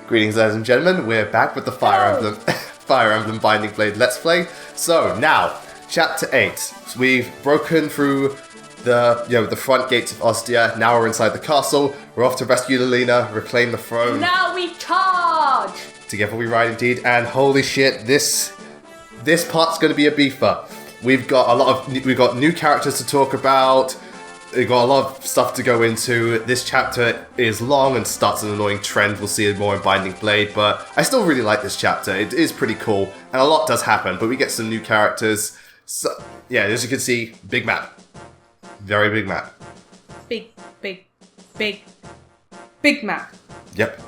Greetings, ladies and gentlemen. We're back with the Fire Emblem Binding Blade Let's Play. So now, Chapter 8. So we've broken through the front gates of Ostia. Now we're inside the castle. We're off to rescue Lilina, reclaim the throne. Now we charge! Together we ride indeed. And holy shit, this part's going to be a beefer. We've got new characters to talk about. We've got a lot of stuff to go into. This chapter is long and starts an annoying trend. We'll see it more in Binding Blade, but I still really like this chapter. It is pretty cool, and a lot does happen, but we get some new characters. So, yeah, as you can see, big map. Very big map. Big map. Yep.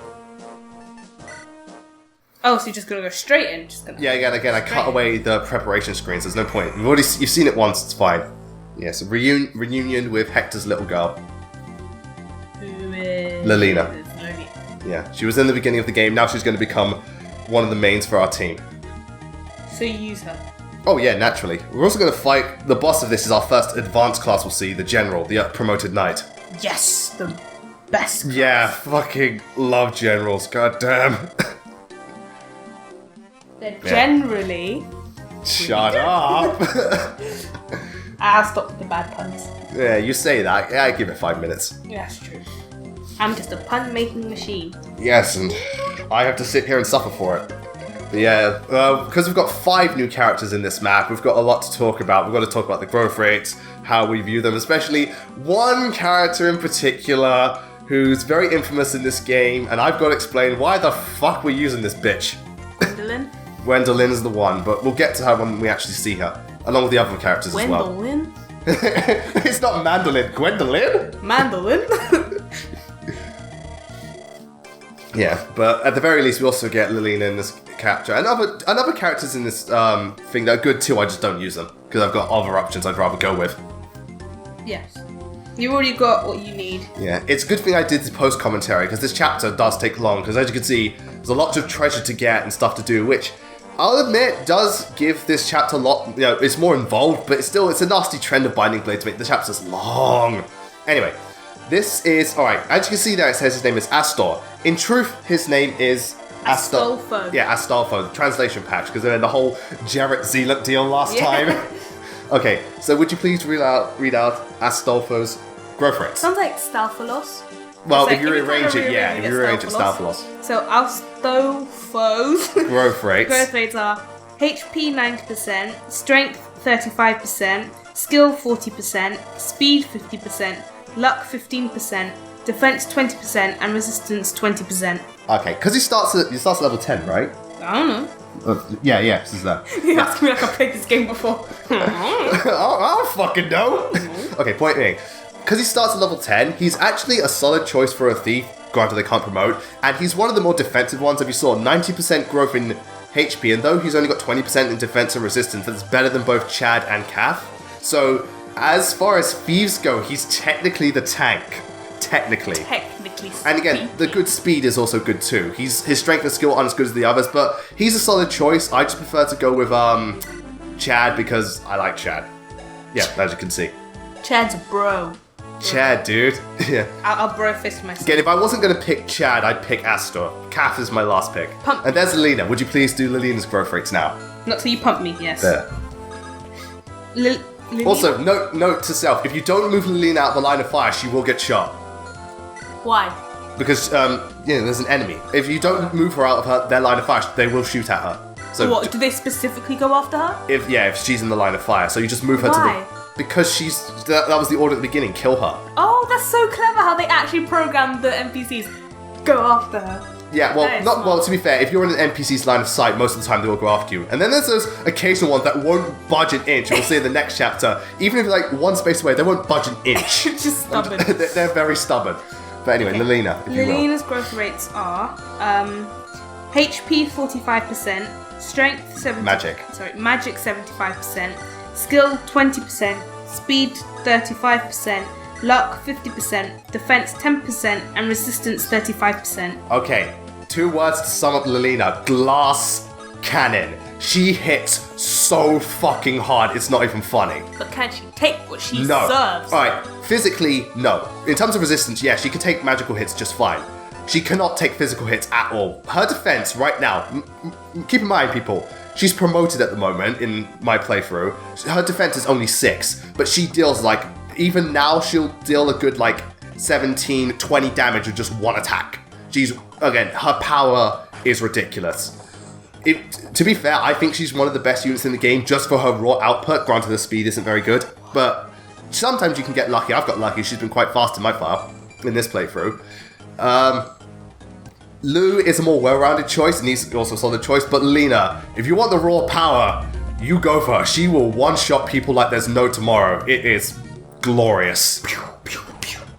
Oh, so you're just gonna go straight in? Yeah, again, I cut away the preparation screens. There's no point. You've seen it once, it's fine. Yes, a reunion with Hector's little girl. Who is... Lilina. Yeah, she was in the beginning of the game. Now she's going to become one of the mains for our team. So you use her? Oh yeah, naturally. We're also going to fight... The boss of this is our first advanced class we'll see, the General, the promoted knight. Yes, the best class. Yeah, fucking love generals, goddamn. They're generally... Shut up! I'll stop with the bad puns. Yeah, you say that. Yeah, I give it 5 minutes. Yeah, that's true. I'm just a pun-making machine. Yes, and I have to sit here and suffer for it. But yeah, because we've got 5 new characters in this map, we've got a lot to talk about. We've got to talk about the growth rates, how we view them, especially one character in particular who's very infamous in this game, and I've got to explain why the fuck we're using this bitch. Gwendolyn? Gwendolyn is the one, but we'll get to her when we actually see her. Along with the other characters as well. Gwendolyn? It's not Mandolin, Gwendolyn? Mandolin? Yeah, but at the very least we also get Lilina in this chapter. And other characters in this thing that are good too, I just don't use them. Because I've got other options I'd rather go with. Yes. You've already got what you need. Yeah, it's a good thing I did the post-commentary, because this chapter does take long, because as you can see, there's a lot of treasure to get and stuff to do, which... I'll admit, does give this chapter a lot, it's more involved, but it's a nasty trend of Binding Blade to make the chapters long. Anyway, this is, alright, as you can see there, it says his name is Astor. In truth, his name is Astolfo. Yeah, Astolfo, the translation patch, because they're in the whole Jarrett Zealant deal last time. Okay, so would you please read out Astolfo's growth rates? Sounds like Stalphalos. Well, if you rearrange it, yeah, if you rearrange it, Stalphalos. So Astolfo's growth rates are HP 90%, Strength 35%, Skill 40%, Speed 50%, Luck 15%, Defense 20%, and Resistance 20%. Okay, because he starts at level 10, right? I don't know. Yeah, this is that. You asked me like I played this game before. I don't fucking know. Okay, point being. Because he starts at level 10, he's actually a solid choice for a thief, granted they can't promote, and he's one of the more defensive ones. If you saw 90% growth in HP, and though he's only got 20% in defense and resistance, that's better than both Chad and Kath. So, as far as thieves go, he's technically the tank. Technically. And again, the good speed is also good too. His strength and skill aren't as good as the others, but he's a solid choice. I just prefer to go with Chad because I like Chad. Yeah, as you can see. Chad's a bro. Chad, dude. Yeah. I'll bro fist myself. Again, if I wasn't going to pick Chad, I'd pick Astor. Kath is my last pick. Pump. And there's Lilina. Would you please do Lilina's growth rates now? Not till you pump me, yes. There. Also, note to self, if you don't move Lilina out of the line of fire, she will get shot. Why? Because, there's an enemy. If you don't move her out of their line of fire, they will shoot at her. So what, do they specifically go after her? If she's in the line of fire. So you just move her to the... Because that was the order at the beginning, kill her. Oh, that's so clever how they actually programmed the NPCs. Go after her. Yeah, well, to be fair, if you're in an NPC's line of sight, most of the time they will go after you. And then there's those occasional ones that won't budge an inch. We'll see in the next chapter. Even if like one space away, they won't budge an inch. Just stubborn. They're very stubborn. But anyway, okay. Lilina, if you will. Lilina's growth rates are HP 45%, Strength 70%. Magic 75%. Skill 20%, Speed 35%, Luck 50%, Defense 10%, and Resistance 35%. Okay, 2 words to sum up Lilina. Glass cannon. She hits so fucking hard, it's not even funny. But can she take what she serves? Alright, physically, no. In terms of resistance, yeah, she can take magical hits just fine. She cannot take physical hits at all. Her defense right now, keep in mind, people, she's promoted at the moment in my playthrough. Her defense is only 6, but she deals like, even now, she'll deal a good like 17, 20 damage with just one attack. Again, her power is ridiculous. To be fair, I think she's one of the best units in the game just for her raw output. Granted, the speed isn't very good, but sometimes you can get lucky. I've got lucky. She's been quite fast in my file in this playthrough. Lou is a more well-rounded choice, and he's also a solid choice, but Lena, if you want the raw power, you go for her. She will one-shot people like there's no tomorrow. It is glorious.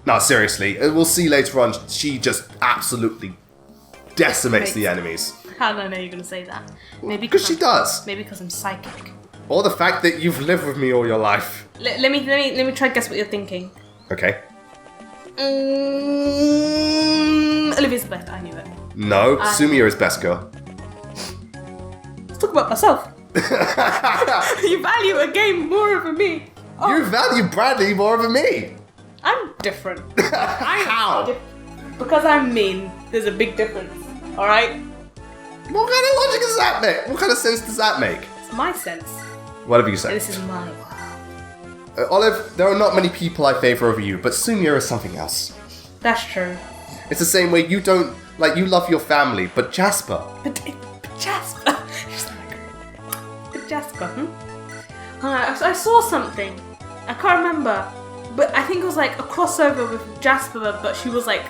No, seriously, we'll see later on, she just absolutely decimates the enemies. How did I know you're going to say that? Maybe because she does. Maybe because I'm psychic. Or the fact that you've lived with me all your life. Let me try and guess what you're thinking. Okay. Olivia's the best. I knew it. No, Sumia is best girl. Let's talk about myself. You value a game more over me. Oh. You value Bradley more over me. I'm different. How? Because I'm mean. There's a big difference. All right. What kind of logic does that make? What kind of sense does that make? It's my sense. Whatever you say. And this is mine. Olive, there are not many people I favour over you, but Sumia is something else. That's true. It's the same way you don't, like, you love your family, but Jasper. But Jasper. But Jasper, I saw something. I can't remember. But I think it was like a crossover with Jasper, but she was like,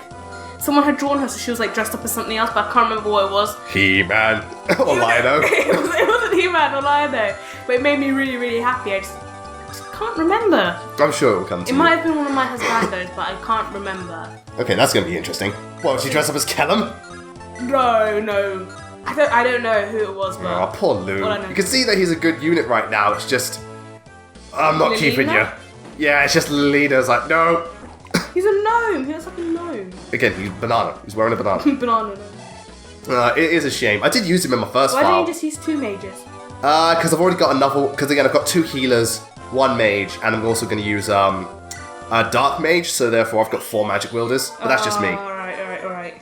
someone had drawn her, so she was like dressed up as something else, but I can't remember what it was. He-Man. Or Lion-O. It wasn't He-Man or Lion-O, but it made me really, really happy. I just can't remember. I'm sure it will come to you. It might have been one of my husbandos, but I can't remember. Okay, that's going to be interesting. What, was she dressed up as Kellum? No. I don't know who it was, but... Oh, poor Lou. You can see that he's a good unit right now. It's just... I'm not keeping you. Yeah, it's just Lena's like, no. He's a gnome. He looks like a gnome. Again, he's banana. He's wearing a banana. Banana. It is a shame. I did use him in my first file. Why don't you just use 2 mages? Because I've already got another... Because again, I've got 2 healers, 1 mage, and I'm also going to use a dark mage, so therefore I've got 4 magic wielders. But that's just me. Alright.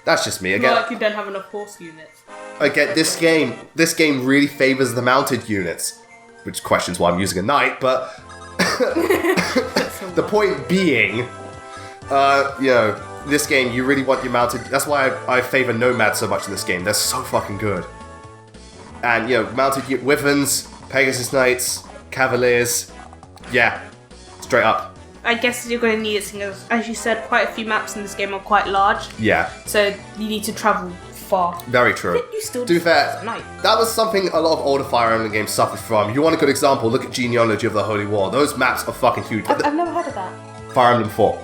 That's just me. Again, Not like you don't have enough horse units. Again, this game really favours the mounted units. Which questions why I'm using a knight, but... The point being, this game, you really want your mounted... That's why I favour nomads so much in this game. They're so fucking good. And, mounted wyverns, Pegasus Knights, Cavaliers, yeah, straight up. I guess you're going to need it, because, as you said, quite a few maps in this game are quite large. Yeah. So you need to travel far. Very true. You still to be fair, at night. That was something a lot of older Fire Emblem games suffered from. You want a good example, look at Genealogy of the Holy War. Those maps are fucking huge. I've never heard of that. Fire Emblem 4.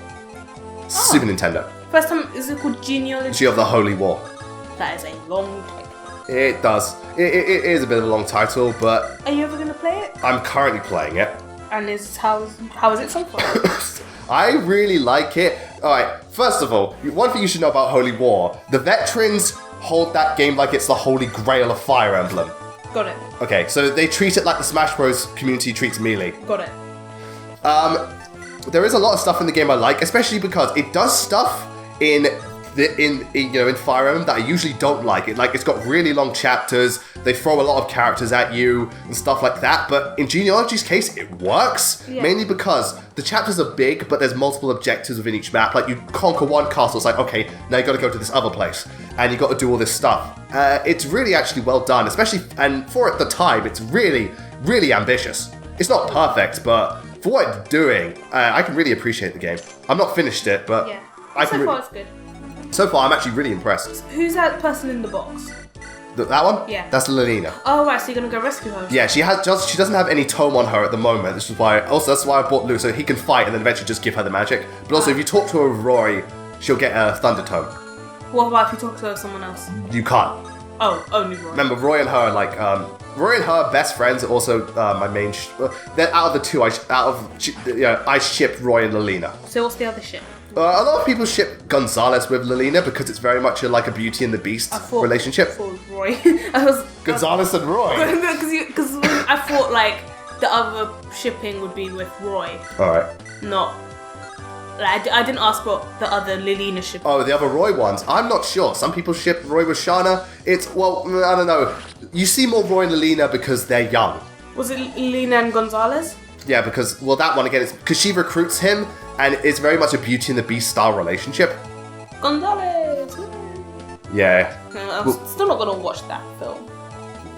Super Nintendo. First time, is it called Genealogy of the Holy War? That is a long title. It does. It is a bit of a long title, but... Are you ever going to play it? I'm currently playing it. And how is it so far? I really like it. Alright, first of all, one thing you should know about Holy War, the veterans hold that game like it's the holy grail of Fire Emblem. Got it. Okay, so they treat it like the Smash Bros community treats Melee. Got it. There is a lot of stuff in the game I like, especially because it does stuff in Fire Emblem that I usually don't like. It's got really long chapters. They throw a lot of characters at you and stuff like that. But in Genealogy's case, it works mainly because the chapters are big, but there's multiple objectives within each map. Like you conquer one castle, it's like okay, now you got to go to this other place, and you got to do all this stuff. It's really actually well done, especially and for at the time, it's really, really ambitious. It's not perfect, but for what it's doing, I can really appreciate the game. I'm not finished it, but so far it's good. So far, I'm actually really impressed. Who's that person in the box? That one? Yeah. That's Lelina. Oh, right, so you're going to go rescue her? Yeah, she doesn't have any tome on her at the moment. That's why I bought Lou, so he can fight and then eventually just give her the magic. But also, if you talk to her with Roy, she'll get a Thunder Tome. What about if you talk to her with someone else? You can't. Oh, only Roy. Remember, Roy and her are Roy and her best friends are also my main... they're out of the two, I ship Roy and Lelina. So what's the other ship? A lot of people ship Gonzalez with Lelina because it's very much like a Beauty and the Beast relationship. I thought Roy. Gonzalez and Roy. Because I thought like the other shipping would be with Roy. All right. Not Like, I didn't ask what the other Lilina ship. Oh, the other Roy ones? I'm not sure. Some people ship Roy with Shana. Well, I don't know. You see more Roy and Lilina because they're young. Was it Lina and Gonzalez? Yeah, because, well, that one again, it's because she recruits him, and it's very much a Beauty and the Beast style relationship. Gonzalez! Yeah. I'm still not gonna watch that film.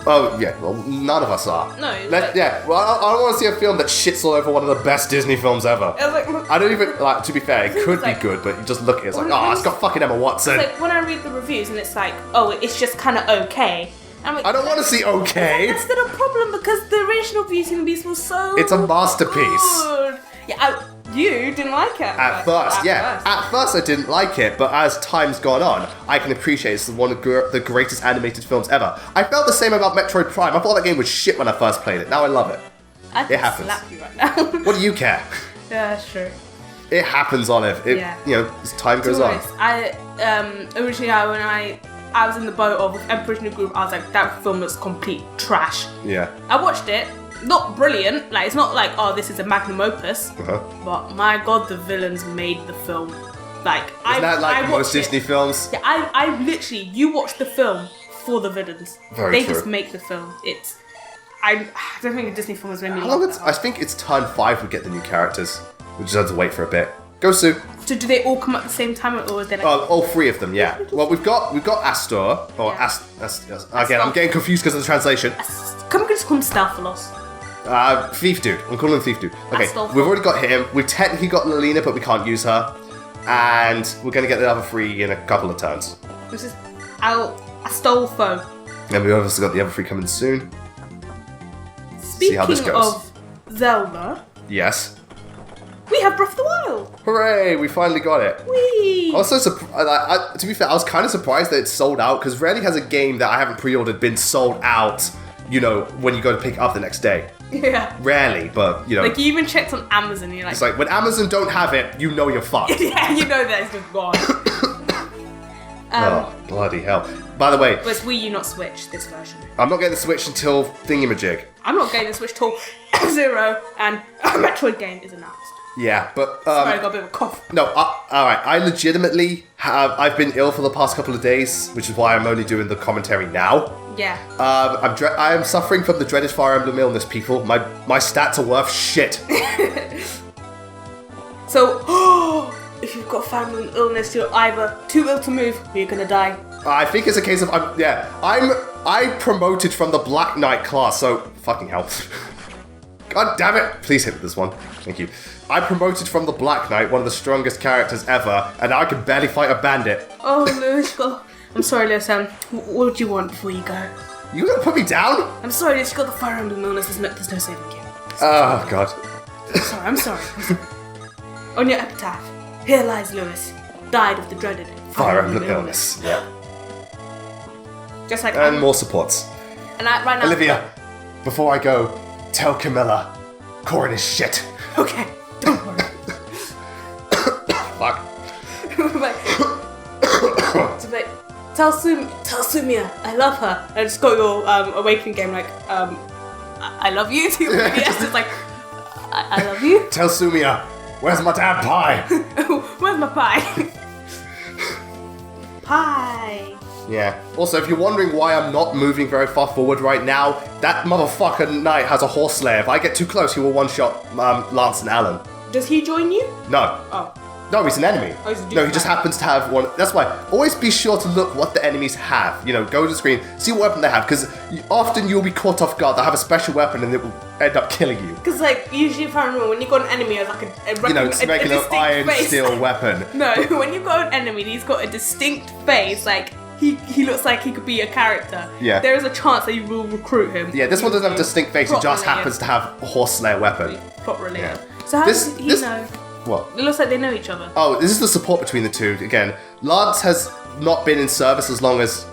Oh, yeah, well, none of us are. No. Yeah, well, I don't want to see a film that shits all over one of the best Disney films ever. I don't even, like, to be fair, it could be good, but you just look at it, it's like, it's got fucking Emma Watson. It's like, when I read the reviews and it's like, oh, it's just kind of okay. I'm like, I don't want to see okay. That's still a problem because the original Beauty and the Beast was so It's a masterpiece. good. Yeah, you didn't like it At first. At first I didn't like it, but as time's gone on, I can appreciate it's one of the greatest animated films ever. I felt the same about Metroid Prime. I thought that game was shit when I first played it. Now I love it. It happens. Slap you right now. What do you care? Yeah, that's true. It happens, Olive. You know, as time goes on. Originally, when I was in the boat of Emperor's New Groove, I was like, that film looks complete trash. Yeah. I watched it. Not brilliant. Like, it's not like, oh, this is a magnum opus. But my god, the villains made the film. Like, Isn't that like most Disney films? Yeah, I literally, you watch the film for the villains. They just make the film. I don't think a Disney film has made me I think it's turn 5 we get the new characters. We just have to wait for a bit. Go, Sue. So do they all come at the same time, or is there like... all 3 of them, yeah. Well, we've got Astor, or again, I'm getting confused because of the translation. Come on, just call him Stealthalos. Thief Dude. I'm calling him Thief Dude. Okay, we've already got him. We've technically got Lilina, but we can't use her. And we're going to get the other 3 in a couple of turns. This is Astolfo. And we've obviously got the other 3 coming soon. Speaking See how this goes. of Zelda, yes, we have Breath of the Wild. Hooray! We finally got it. Whee! Also, to be fair, I was kind of surprised that it's sold out, because rarely has a game that I haven't pre-ordered been sold out, you know, when you go to pick it up the next day. Yeah. Rarely, but, you know. Like, you even checked on Amazon and you're like... It's like, when Amazon don't have it, you know you're fucked. Yeah, you know that it's just gone. Oh, bloody hell. By the way... But it's Wii U, not Switch, this version. I'm not getting the Switch until Thingamajig. I'm not getting the Switch till Zero, and a Metroid game is announced. Yeah, but... Sorry, I got a bit of a cough. No, alright, I legitimately I've been ill for the past couple of days, which is why I'm only doing the commentary now. Yeah. I am suffering from the dreaded Fire Emblem illness, people. My stats are worth shit. So, if you've got family illness, you're either too ill to move, or you're gonna die. I think it's a case of, I promoted from the Black Knight class, so fucking hell. God damn it. Please hit this one. Thank you. I promoted from the Black Knight, one of the strongest characters ever, and I can barely fight a bandit. Oh, Lewis, I'm sorry, Lewis. What do you want before you go? You gonna put me down? I'm sorry, Lewis. You got the Fire Emblem illness. There's no saving you. Oh, God. I'm sorry. On your epitaph, here lies Lewis, died of the dreaded Fire Emblem illness. Yeah. Just like... And more supports. And right now... Olivia, before I go, tell Camilla, Corin is shit. Okay, don't worry. Fuck. Tell Sumia, I love her. I just got your Awakening game like, I love you too. Yes, it's like, I love you. Tell Sumia, where's my damn pie? Where's my pie? Pie. Yeah. Also, if you're wondering why I'm not moving very far forward right now, that motherfucker knight has a horse slayer. If I get too close, he will one-shot Lance and Alan. Does he join you? No. Oh. No, he's an enemy. Oh, he's a no, he just happens to have one. That's why, always be sure to look what the enemies have. You know, go to the screen, see what weapon they have, because often you'll be caught off guard. They'll have a special weapon and it will end up killing you. Because, like, usually if I remember, when you got an enemy, it's like it's like an iron steel weapon. No, when you've got an enemy and he's got a distinct face, like, he looks like he could be a character. Yeah. There is a chance that you will recruit him. Yeah, this one doesn't have a distinct face, it just happens to have a horse slayer weapon. Plot related. Yeah. So how does he know? What? It looks like they know each other. Oh, this is the support between the two. Again, Lance has not been in service as long as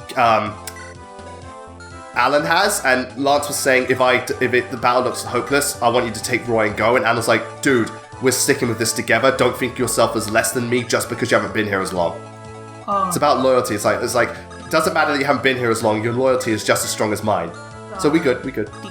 Alan has, and Lance was saying, if the battle looks hopeless, I want you to take Roy and go. And Alan's like, dude, we're sticking with this together. Don't think yourself as less than me just because you haven't been here as long. Oh. It's about loyalty. It's like it doesn't matter that you haven't been here as long. Your loyalty is just as strong as mine. Oh. So we good.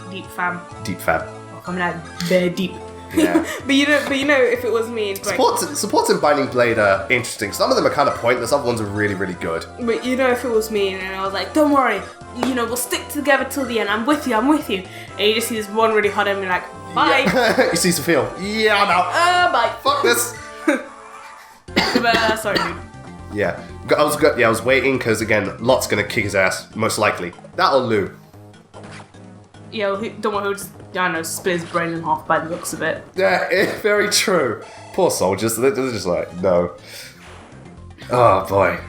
Deep fam. Deep fam. Oh, coming out very deep. Yeah. but you know, if it was me, it's like, Supports in Binding Blade are interesting. Some of them are kind of pointless. Other ones are really, really good. but you know, if it was me, and I was like, don't worry, you know, we'll stick together till the end. I'm with you. And you just see this one really hot enemy, like, bye. Yeah. You see Sophia. Yeah, I'm out. Bye. Fuck this. But, sorry, dude. Yeah. I was waiting because again, Lot's gonna kick his ass most likely. That'll Lou. Yo, don't worry, he'll just, I don't know, split his brain in half by the looks of it. Yeah, very true. Poor soldiers. They're just like no. Oh boy.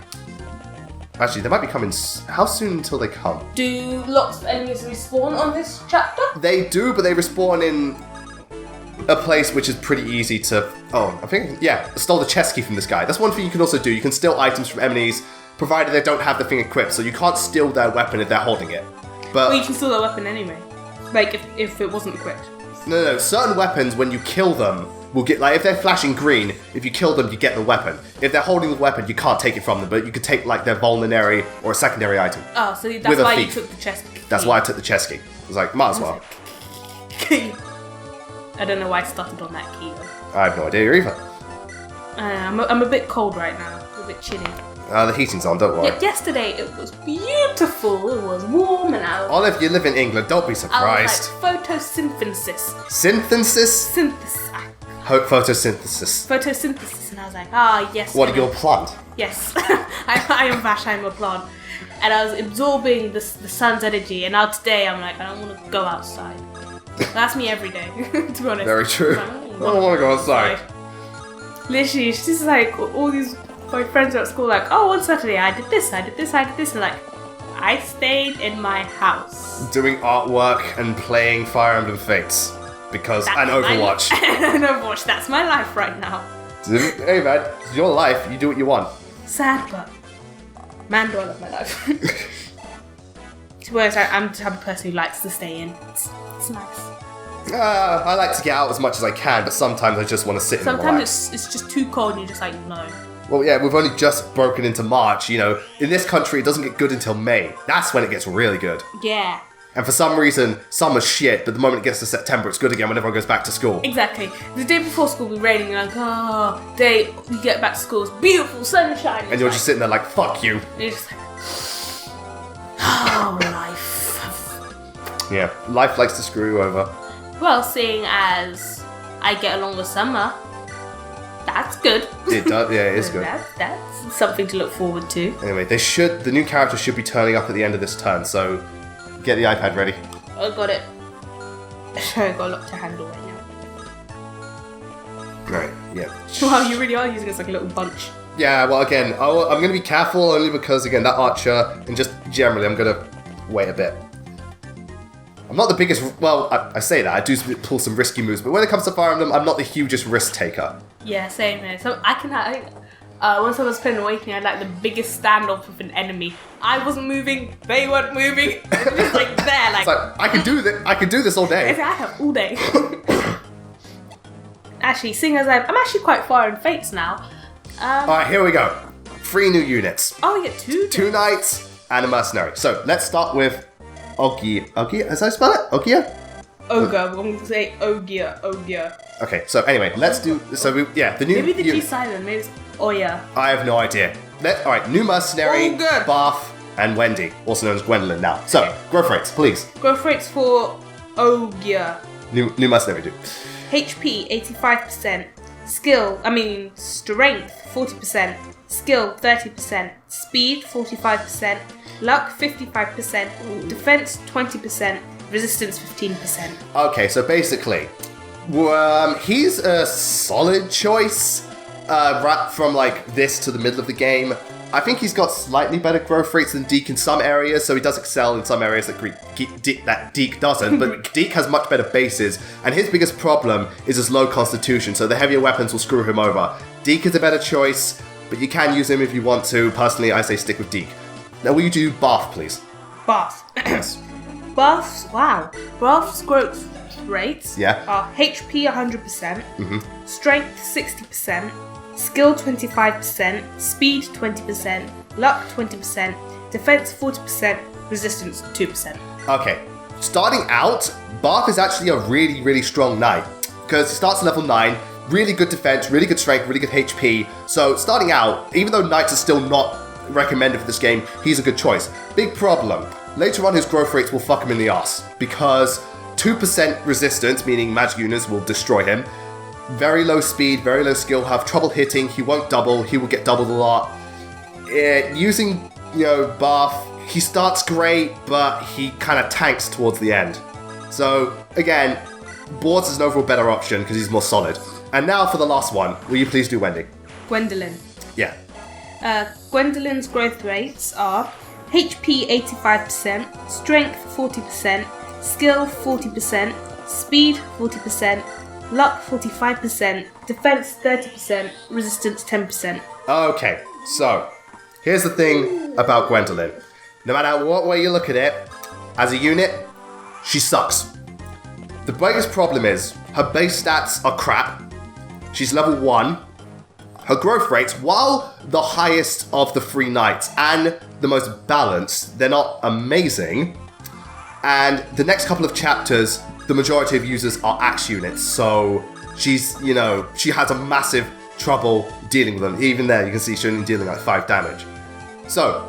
Actually, they might be coming. How soon until they come? Do lots of enemies respawn on this chapter? They do, but they respawn in a place which is pretty easy to... Oh, I think... Yeah, stole the chest key from this guy. That's one thing you can also do. You can steal items from enemies, provided they don't have the thing equipped, so you can't steal their weapon if they're holding it. But... Well, you can steal their weapon anyway. Like, if it wasn't equipped. No. Certain weapons, when you kill them, will get... Like, if they're flashing green, if you kill them, you get the weapon. If they're holding the weapon, you can't take it from them, but you could take, like, their vulnerary or a secondary item. Oh, so that's why you took the chest key. That's why I took the chest key. I was like, might as well. I don't know why I started on that key though. I have no idea either. I'm a bit cold right now. A bit chilly. The heating's on, don't worry. Yesterday it was beautiful. It was warm and I was... Olive, you live in England, don't be surprised. I was like photosynthesis. Synthesis? Synthesis. Photosynthesis. Photosynthesis. And I was like, yes. What, you're a plant? Yes. I am Vash, I'm a plant. And I was absorbing the sun's energy. And now today I'm like, I don't want to go outside. That's me every day, to be honest. Very true. Like, I don't want to go outside. Literally, it's just like all these my friends are at school like, oh, on Saturday I did this, and like, I stayed in my house. Doing artwork and playing Fire Emblem Fates. Because, and Overwatch. And Overwatch, that's my life right now. Hey man, it's your life, you do what you want. Sad, but man, do I love my life. To be honest, I'm the type of person who likes to stay in. It's nice. I like to get out as much as I can, but sometimes I just want to sit and relax. Sometimes it's just too cold and you're just like, no. Well, yeah, we've only just broken into March, you know. In this country, it doesn't get good until May. That's when it gets really good. Yeah. And for some reason, summer's shit, but the moment it gets to September, it's good again when everyone goes back to school. Exactly. The day before school will be raining, and like, day you get back to school, it's beautiful, sunshine. And you're just sitting there like, fuck you. And you're just like, oh, life. Yeah, life likes to screw you over. Well, seeing as I get along with summer, that's good. It does, yeah, it is good. That's something to look forward to. Anyway, the new character should be turning up at the end of this turn, so get the iPad ready. I got it. I've got a lot to handle right now. Right, yeah. Wow, you really are using it as like a little bunch. Yeah, well, again, I'm going to be careful only because, again, that archer, and just generally, I'm going to wait a bit. I'm not the biggest, well, I say that, I do pull some risky moves, but when it comes to Fire Emblem, I'm not the hugest risk taker. Yeah, same here. So I think, once I was playing Awakening, I had like the biggest standoff with an enemy. I wasn't moving, they weren't moving, it was just like there, like... It's like, I can do this all day. I have all day. Actually, seeing as I'm actually quite far in Fates now. Alright, here we go. 3 new units. Oh, we get 2? 2 knights and a mercenary. So, let's start with Ogia. Ogia? As I spell it? Ogia? Ogre. I'm going to say Ogia. Okay, so anyway, let's do... So, the new... Maybe the G silent. Maybe it's Oya. I have no idea. Alright, new mercenary, Bath, and Wendy, also known as Gwendolyn now. So, okay. Growth rates, please. Growth rates for Ogia. New mercenary, do. HP, 85%. Strength, 40%. Skill, 30%. Speed, 45%. Luck, 55%. Defense, 20%. Resistance, 15%. Okay, so basically, he's a solid choice from like this to the middle of the game. I think he's got slightly better growth rates than Deke in some areas, so he does excel in some areas that Deke doesn't, but Deke has much better bases, and his biggest problem is his low constitution, so the heavier weapons will screw him over. Deke is a better choice, but you can use him if you want to. Personally, I say stick with Deke. Now, will you do Bath, please? Bath. Yes. Bath's growth rates are HP 100%, Strength 60%, Skill 25%, Speed 20%, Luck 20%, Defense 40%, Resistance 2%. Okay, starting out, Bath is actually a really, really strong knight. because he starts at level 9, really good defense, really good strength, really good HP. So starting out, even though Knights are still not recommended for this game, he's a good choice. Big problem. Later on, his growth rates will fuck him in the ass, because 2% resistance, meaning magic units will destroy him. Very low speed, very low skill, have trouble hitting, he won't double, he will get doubled a lot. Using, buff, he starts great, but he kind of tanks towards the end. So, again, Boards is an overall better option because he's more solid. And now for the last one, will you please do Wendy? Gwendolyn. Yeah. Gwendolyn's growth rates are HP 85%, Strength 40%, Skill 40%, Speed 40%, Luck 45%, Defense 30%, Resistance 10%. Okay, so here's the thing about Gwendolyn. No matter what way you look at it, as a unit, she sucks. The biggest problem is her base stats are crap. She's level 1. Her growth rates, while the highest of the 3 knights and the most balanced, they're not amazing. And the next couple of chapters, the majority of users are axe units, so she's, she has a massive trouble dealing with them. Even there, you can see she's only dealing like 5 damage. So,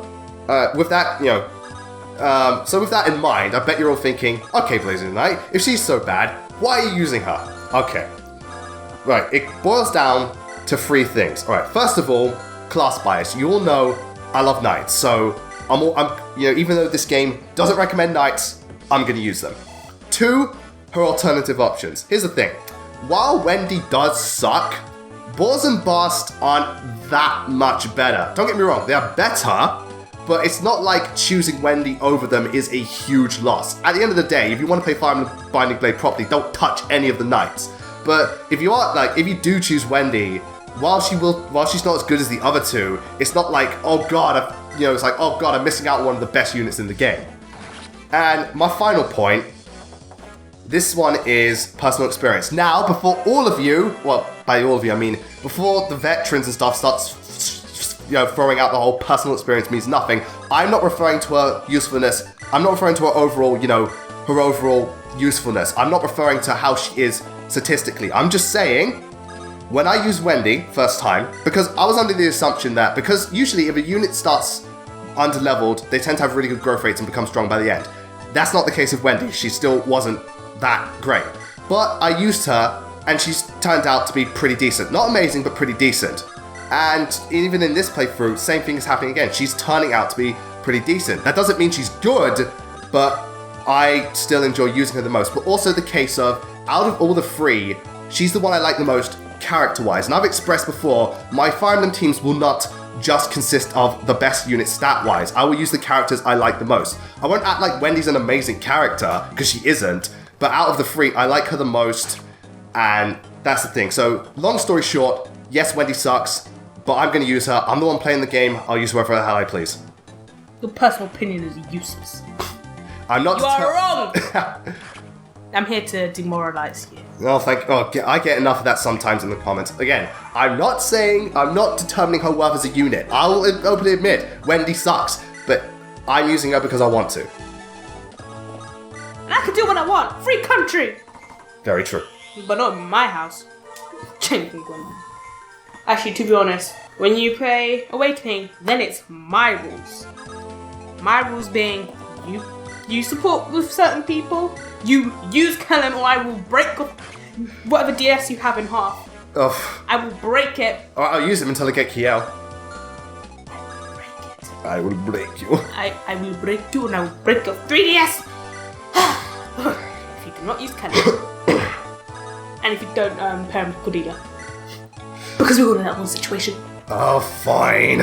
with that, with that in mind, I bet you're all thinking, okay, Blazing Knight, if she's so bad, why are you using her? Okay. Right, it boils down to 3 things. Alright, first of all, class bias. You all know I love knights, so even though this game doesn't recommend knights, I'm gonna use them. 2, her alternative options. Here's the thing. While Wendy does suck, Boars and Bast aren't that much better. Don't get me wrong, they are better, but it's not like choosing Wendy over them is a huge loss. At the end of the day, if you want to play Fire Emblem Binding Blade properly, don't touch any of the knights. But if you do choose Wendy, while she's not as good as the other 2, it's not like, oh god, it's like, oh god, I'm missing out on one of the best units in the game. And my final point, this one is personal experience. Now, before all of you, well, by all of you I mean, before the veterans and stuff starts throwing out the whole personal experience means nothing, I'm not referring to her usefulness, I'm not referring to her overall, her overall usefulness. I'm not referring to how she is statistically. I'm just saying, when I used Wendy first time, because I was under the assumption that, because usually if a unit starts under-leveled, they tend to have really good growth rates and become strong by the end. That's not the case with Wendy. She still wasn't that great. But I used her, and she's turned out to be pretty decent. Not amazing, but pretty decent. And even in this playthrough, same thing is happening again. She's turning out to be pretty decent. That doesn't mean she's good, but I still enjoy using her the most. But also the case of, out of all the 3, she's the one I like the most character-wise. And I've expressed before, my Fire Emblem teams will not just consist of the best unit stat-wise. I will use the characters I like the most. I won't act like Wendy's an amazing character, because she isn't. But out of the 3, I like her the most, and that's the thing. So, long story short, yes, Wendy sucks, but I'm going to use her. I'm the one playing the game. I'll use whoever the hell I please. Your personal opinion is useless. I'm not. You are wrong. I'm here to demoralize you. Oh, I get enough of that sometimes in the comments. Again, I'm not determining her worth as a unit. I'll openly admit, Wendy sucks, but I'm using her because I want to. And I can do what I want. Free country. Very true. But not in my house. Actually, to be honest, when you play Awakening, then it's my rules. My rules being, you support with certain people, you use Kellum or I will break whatever DS you have in half. Ugh. I will break it. Alright, I'll use them until I get Kiel. I will break you. I will break you and I will break your 3DS! If you do not use Kellum. And if you don't, pair him with Cordelia. Because we're all in that one situation. Oh, fine.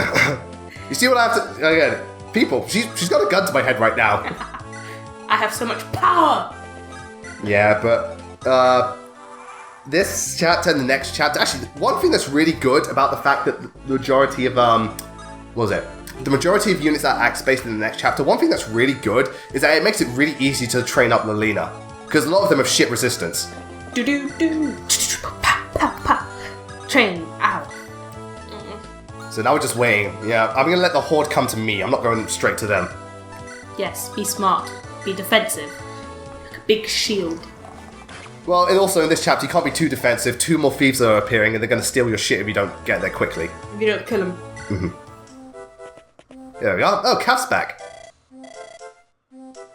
You see what I have to... Again, people, she's got a gun to my head right now. I have so much power! Yeah, but... this chapter and the next chapter... Actually, one thing that's really good about the fact that the majority of... What was it? The majority of units are axe-based in the next chapter, one thing that's really good is that it makes it really easy to train up Lelina. Because a lot of them have shit resistance. Do-do-do. Train out. So now we're just waiting. Yeah, I'm going to let the Horde come to me. I'm not going straight to them. Yes, be smart. Be defensive. Like a big shield. Well, and also in this chapter, you can't be too defensive. 2 more thieves are appearing, and they're going to steal your shit if you don't get there quickly. If you don't kill him. There we are. Oh, Kath's back.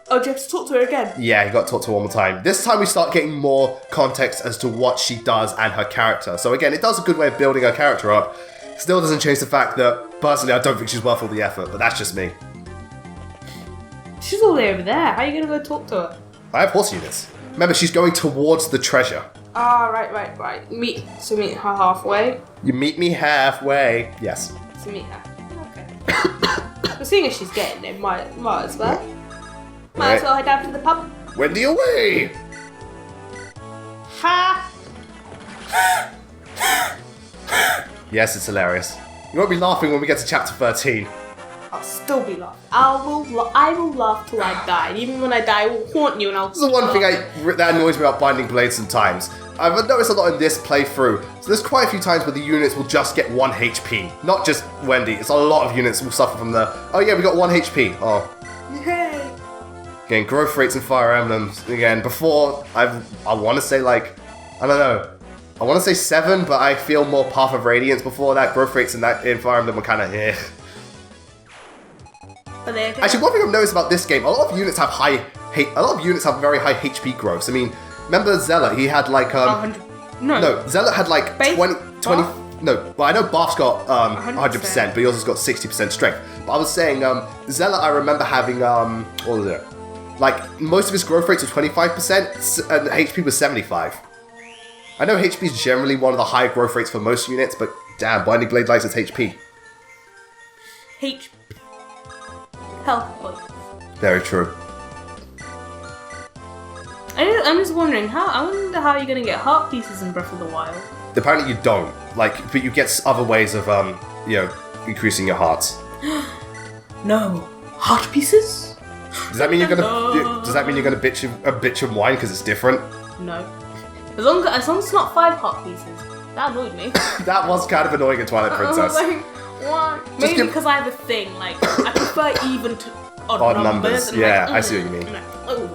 Oh, do you have to talk to her again? Yeah, you got to talk to her one more time. This time we start getting more context as to what she does and her character. So again, it does a good way of building her character up. Still doesn't change the fact that, personally, I don't think she's worth all the effort, but that's just me. She's all the way over there. How are you going to go talk to her? I have horse units. Remember, she's going towards the treasure. Ah, right. Meet her halfway. You meet me halfway. Yes. To meet her. Okay. Well, seeing as she's getting there, might as well. Might as well head down to the pub. Wendy away! Ha! Yes, it's hilarious. You won't be laughing when we get to chapter 13. I'll still be laughing. I will laugh till I die. And even when I die, I will haunt you and I'll... This is the one thing that annoys me about Binding Blades sometimes. I've noticed a lot in this playthrough. So there's quite a few times where the units will just get 1 HP. Not just Wendy. It's a lot of units will suffer from the... Oh yeah, we got 1 HP. Oh. Yay! Again, growth rates in Fire Emblems. Again, before, I want to say like... I don't know. I want to say 7, but I feel more Path of Radiance before that. Growth rates in Fire Emblem were kind of eh. Actually, one thing I've noticed about this game, a lot of units have very high HP growths. I mean, remember Zealot? He had like No, Zealot had like 20. No, well I know Barth's got 100%, but he also got 60% strength. But I was saying, Zealot, I remember having what was it? Like most of his growth rates were 25%, and HP was 75. I know HP is generally one of the higher growth rates for most units, but damn, Binding Blade likes its HP. Health points. Very true. I'm just wondering I wonder how you're gonna get heart pieces in Breath of the Wild. Apparently you don't. But you get other ways of increasing your hearts. No, heart pieces. Does that mean you're gonna bitch and whine because it's different? No. As long as it's not 5 heart pieces. That annoyed me. That was kind of annoying in Twilight Princess. I was like, what? Maybe because I have a thing, like, I prefer even to odd numbers. Yeah, I see what you mean.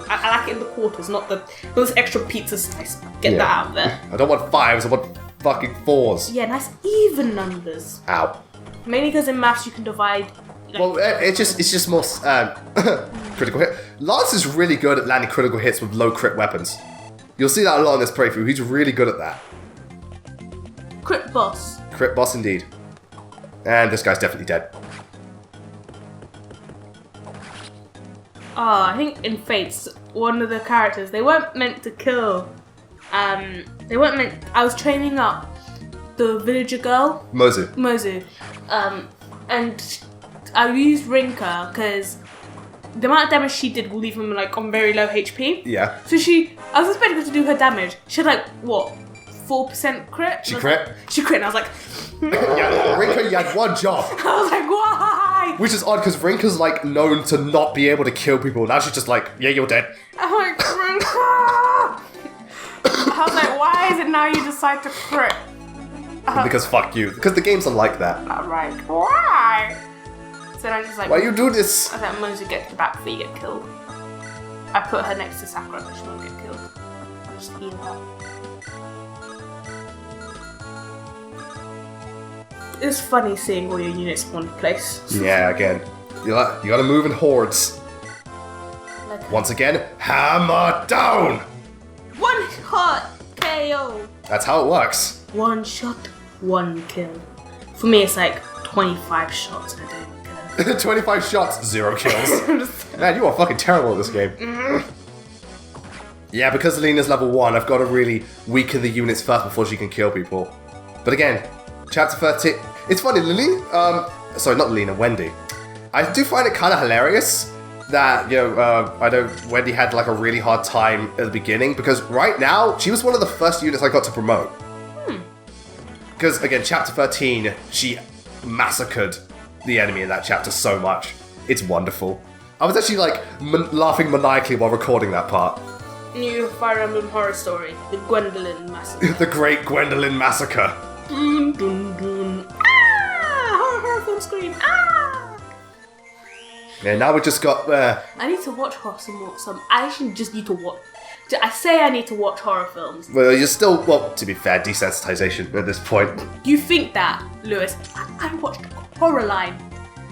I like it in the quarters, not those extra pizza slice. Get that out of there. I don't want 5s, I want fucking 4s. Yeah, nice even numbers. Ow. Mainly because in maths you can divide. Well, it's just more critical hit. Lance is really good at landing critical hits with low crit weapons. You'll see that a lot in this playthrough. He's really good at that. Crit boss. Crit boss indeed. And this guy's definitely dead. Oh, I think in Fates, one of the characters, they weren't meant to kill. I was training up the villager girl. Mozu. And I used Rinka because the amount of damage she did will leave him like on very low HP. Yeah. So I was expecting her to do her damage. She had like, what, 4% crit? She crit? She crit, and I was like... Yeah, Rinka, you had 1 job. I was like, why? Which is odd, because Rinka's like known to not be able to kill people. Now she's just like, yeah, you're dead. I'm like, Rinka! I was like, why is it now you decide to crit? Because fuck you. Because the games are like that. I'm like, why? So then I just like... Why you do this? I was like, Mozu, get to the back before you get killed. I put her next to Sakura so she won't get killed. I just heal her. It's funny seeing all your units in one place. Yeah, again. You gotta move in hordes. Once again, hammer down! 1 shot KO! That's how it works. 1 shot, 1 kill. For me, it's like 25 shots and I don't kill. 25 shots, 0 kills. Man, you are fucking terrible at this game. Yeah, because Lena's level 1, I've got to really weaken the units first before she can kill people. But again, chapter 13... It's funny, Wendy. I do find it kind of hilarious that, I know Wendy had like a really hard time at the beginning, because right now, she was one of the first units I got to promote. Because, again, chapter 13, she massacred the enemy in that chapter so much. It's wonderful. I was actually like laughing maniacally while recording that part. New Fire Emblem horror story, the Gwendolyn Massacre. The Great Gwendolyn Massacre. Dun, dun, dun. Ah! Horror film scream. Ah! Yeah, now we just got I need to watch her some. I actually just need to watch. I say I need to watch horror films. Well, you're still, well, to be fair, desensitization at this point. You think that, Lewis? I watched Coraline,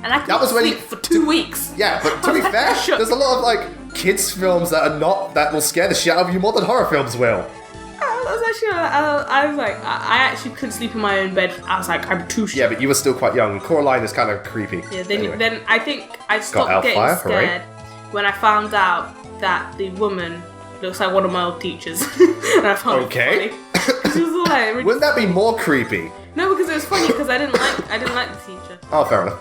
and I That was when sleep you- for 2 weeks. Yeah, but to be fair, there's a lot of, like, kids' films that will scare the shit out of you more than horror films will. I was like, I actually couldn't sleep in my own bed. I was like, I'm too shy. Yeah, but you were still quite young. Coraline is kind of creepy. Yeah, then, Anyway. then I think I stopped getting Hellfire, scared when I found out that the woman looks like one of my old teachers. And I found Okay. it funny. She was all like, really... Wouldn't that be more creepy? No, because it was funny because I didn't like the teacher. Oh, fair enough.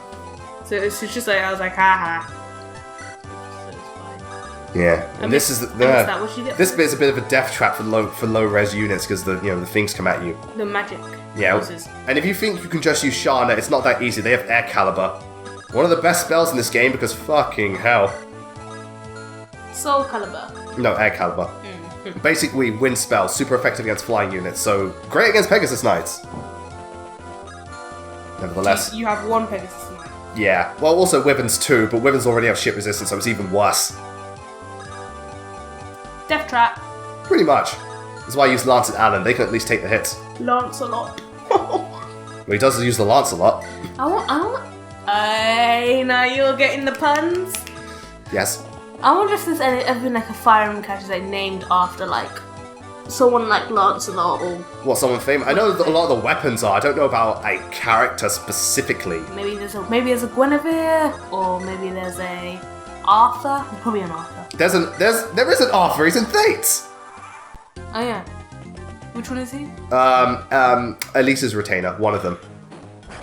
So it's just like, I was like, haha. So it's fine. Yeah, and this is that what you get this for bit's a bit of a death trap for low res units because the things come at you. the magic. Yeah, Uses. and if you think you can just use Shana, it's not that easy. They have Air Caliber, one of the best spells in this game because fucking hell. Soul Caliber. No, Air Caliber. Basically, wind spell, super effective against flying units, so great against Pegasus Knights. Nevertheless, You have one Pegasus Knight. yeah. Well, also Wyverns too, but Wyverns already have ship resistance, so it's even worse. Death Trap. Pretty much. That's why I use Lance and Alan. They can at least take the hits. Lancelot. Well, he does use the Lance a lot. I want. Hey, now you're getting the puns. Yes. I wonder if there's ever been like a Fire Emblem character like named after like someone like Lancelot or What, someone famous? I know that a lot of the weapons are. I don't know about a character specifically. maybe there's a Guinevere or maybe there's a Arthur. Probably an Arthur. There is an Arthur. He's in Fates. Oh yeah. Which one is he? Elise's retainer, one of them.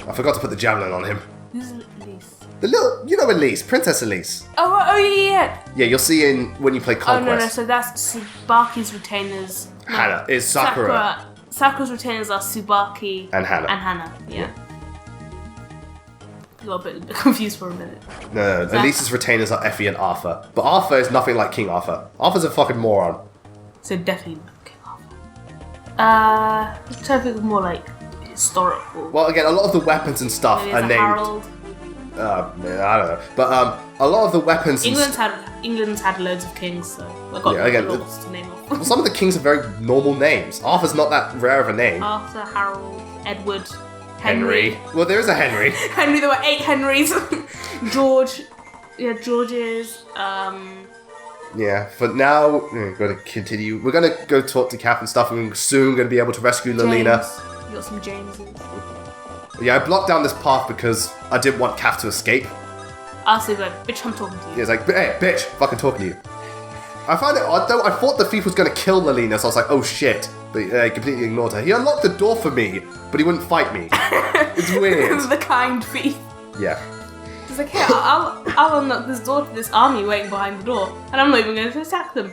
I forgot to put the javelin on him. Who's Elise? The little, you know Elise, Princess Elise. Oh yeah. Yeah, you'll see in when you play Oh no, Conquest. so that's Subaki's retainers. No, Hannah is Sakura. Sakura's retainers are Tsubaki And Hannah. And Hannah, yeah. Got a bit confused for a minute. No, Elise's retainers are Effie and Arthur. But Arthur is nothing like King Arthur. Arthur's a fucking moron. So definitely not King Arthur. I'm trying to think of more like historical. Well, again, a lot of the weapons and stuff Maybe are it's a named. Harold. I don't know. But a lot of the weapons. England's had loads of kings, so I've got lots to name off. Well, some of the kings are very normal names. Arthur's not that rare of a name. Arthur, Harold, Edward, Henry. Well, there is a Henry. Henry, there were 8 Henrys. George. Yeah, George's. Yeah, but now we're going to continue. We're going to go talk to Cap and stuff, and we're soon going to be able to rescue Lelina. James. You got some Jameses. Yeah, I blocked down this path because I didn't want Cap to escape. I'll say, like, bitch, I'm talking to you. He was like, hey, bitch, fucking talking to you. I found it odd though. I thought the thief was going to kill Lelina, so I was like, oh shit. But I completely ignored her. He unlocked the door for me, but he wouldn't fight me. It's weird. The kind thief. Yeah. He's like, hey, I'll unlock this door to this army waiting behind the door, and I'm not even going to attack them.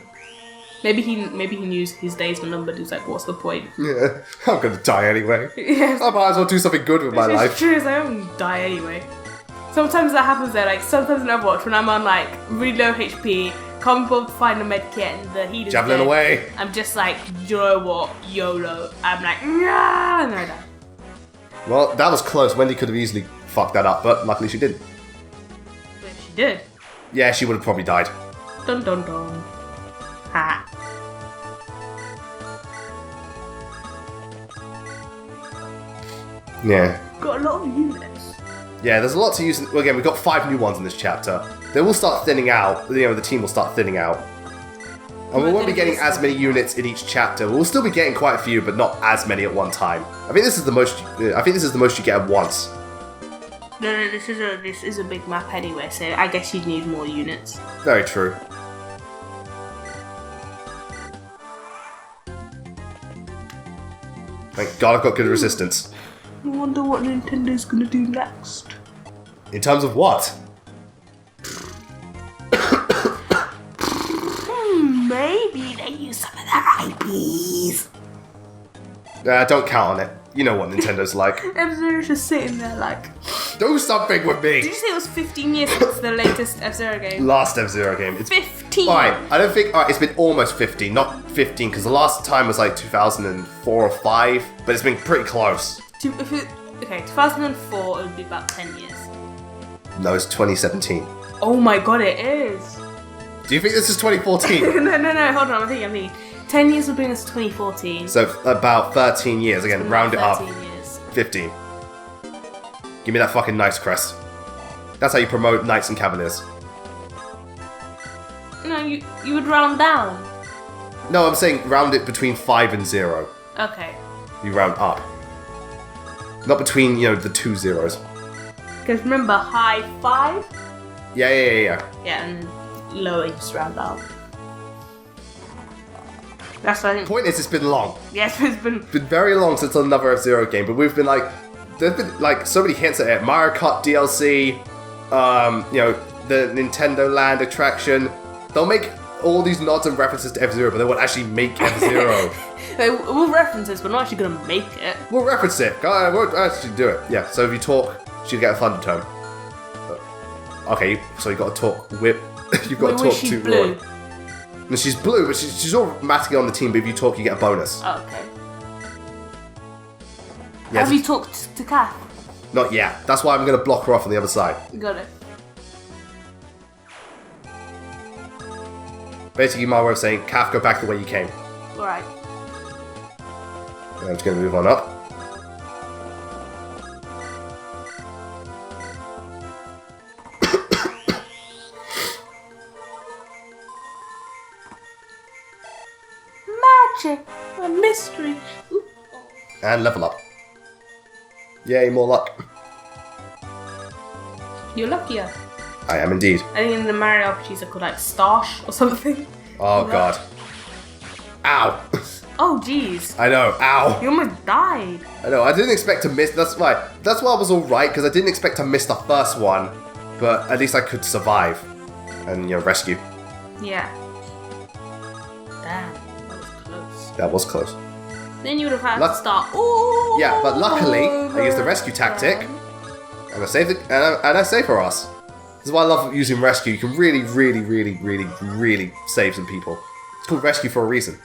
Maybe he knew his days were numbered. He was like, what's the point? Yeah, I'm going to die anyway. Yes. I might as well do something good with my It's life. true, I don't die anyway. Sometimes that happens though, like sometimes in Overwatch when I'm on like really low HP, can't be able to find a med kit and the heater's Javelin dead, away. I'm just like, you know what, YOLO. I'm like, nah, and then I die. Well, that was close. Wendy could have easily fucked that up, but luckily she didn't. But she did. Yeah, she would have probably died. Dun dun dun. Ha. Yeah. Got a lot of units. Yeah, there's a lot to use. Well, again, we've got 5 new ones in this chapter. They will start thinning out. You know, the team will start thinning out. And we won't be getting as many units in each chapter. We'll still be getting quite a few, but not as many at one time. I think this is the most. I think this is the most you get at once. No, this is a big map anyway, so I guess you'd need more units. Very true. Thank God I've got good resistance. I wonder what Nintendo's gonna do next. In terms of what? Maybe they use some of their IPs. Don't count on it. You know what Nintendo's like. F-Zero's just sitting there like... Do something with Did me! you say it was 15 years since the latest F-Zero game? Last F-Zero game. It's 15! Alright, I don't think... Alright, it's been almost 15, not 15, because the last time was like 2004 or 5, but it's been pretty close. Okay, 2004, it would be about 10 years. No, it's 2017. Oh my god, it is! Do you think this is 2014? No, hold on, I'm thinking. 10 years will bring us to 2014. So about 13 years. Again, round it up. 13 years. 15. Give me that fucking Knights crest. That's how you promote Knights and Cavaliers. No, you would round down. No, I'm saying round it between 5 and 0. Okay. You round up. Not between, the 2 zeros. Because remember, high 5? Yeah. Yeah, and then lower, you just round up. That's what I think. Point is, it's been long. Yes, it's been Very long since another F-Zero game, but we've been like, there's been like so many hints at it. Mario Kart DLC, the Nintendo Land attraction. They'll make all these nods and references to F-Zero, but they won't actually make F-Zero. We'll reference this, we're not actually going to make it. We'll reference it. I won't actually do it. Yeah, so if you talk, she'll get a thunder tone. Okay, so you got to talk whip. You've got to talk to blue. Roy. No, she's blue, but she's automatically on the team, but if you talk, you get a bonus. Oh, okay. Yes. Have you talked to Kath? Not yet. That's why I'm going to block her off on the other side. Got it. Basically, my way of saying, Kath, go back the way you came. Alright. And I'm just going to move on up. Magic! A mystery! Ooh. And level up. Yay, more luck. You're luckier. I am indeed. I think in the Mario RPGs are called like Starsh or something. Oh, God. Ow. Oh, jeez. I know, ow. You almost died. I know, I didn't expect to miss, that's why I was alright, because I didn't expect to miss the first one, but at least I could survive and, rescue. Yeah. Damn, that was close. That was close. Then you would have had to start. Ooh, yeah, but luckily, I used the rescue tactic, and I saved it, and I saved for us. This is why I love using rescue. You can really, really, really, really, really save some people. It's called rescue for a reason.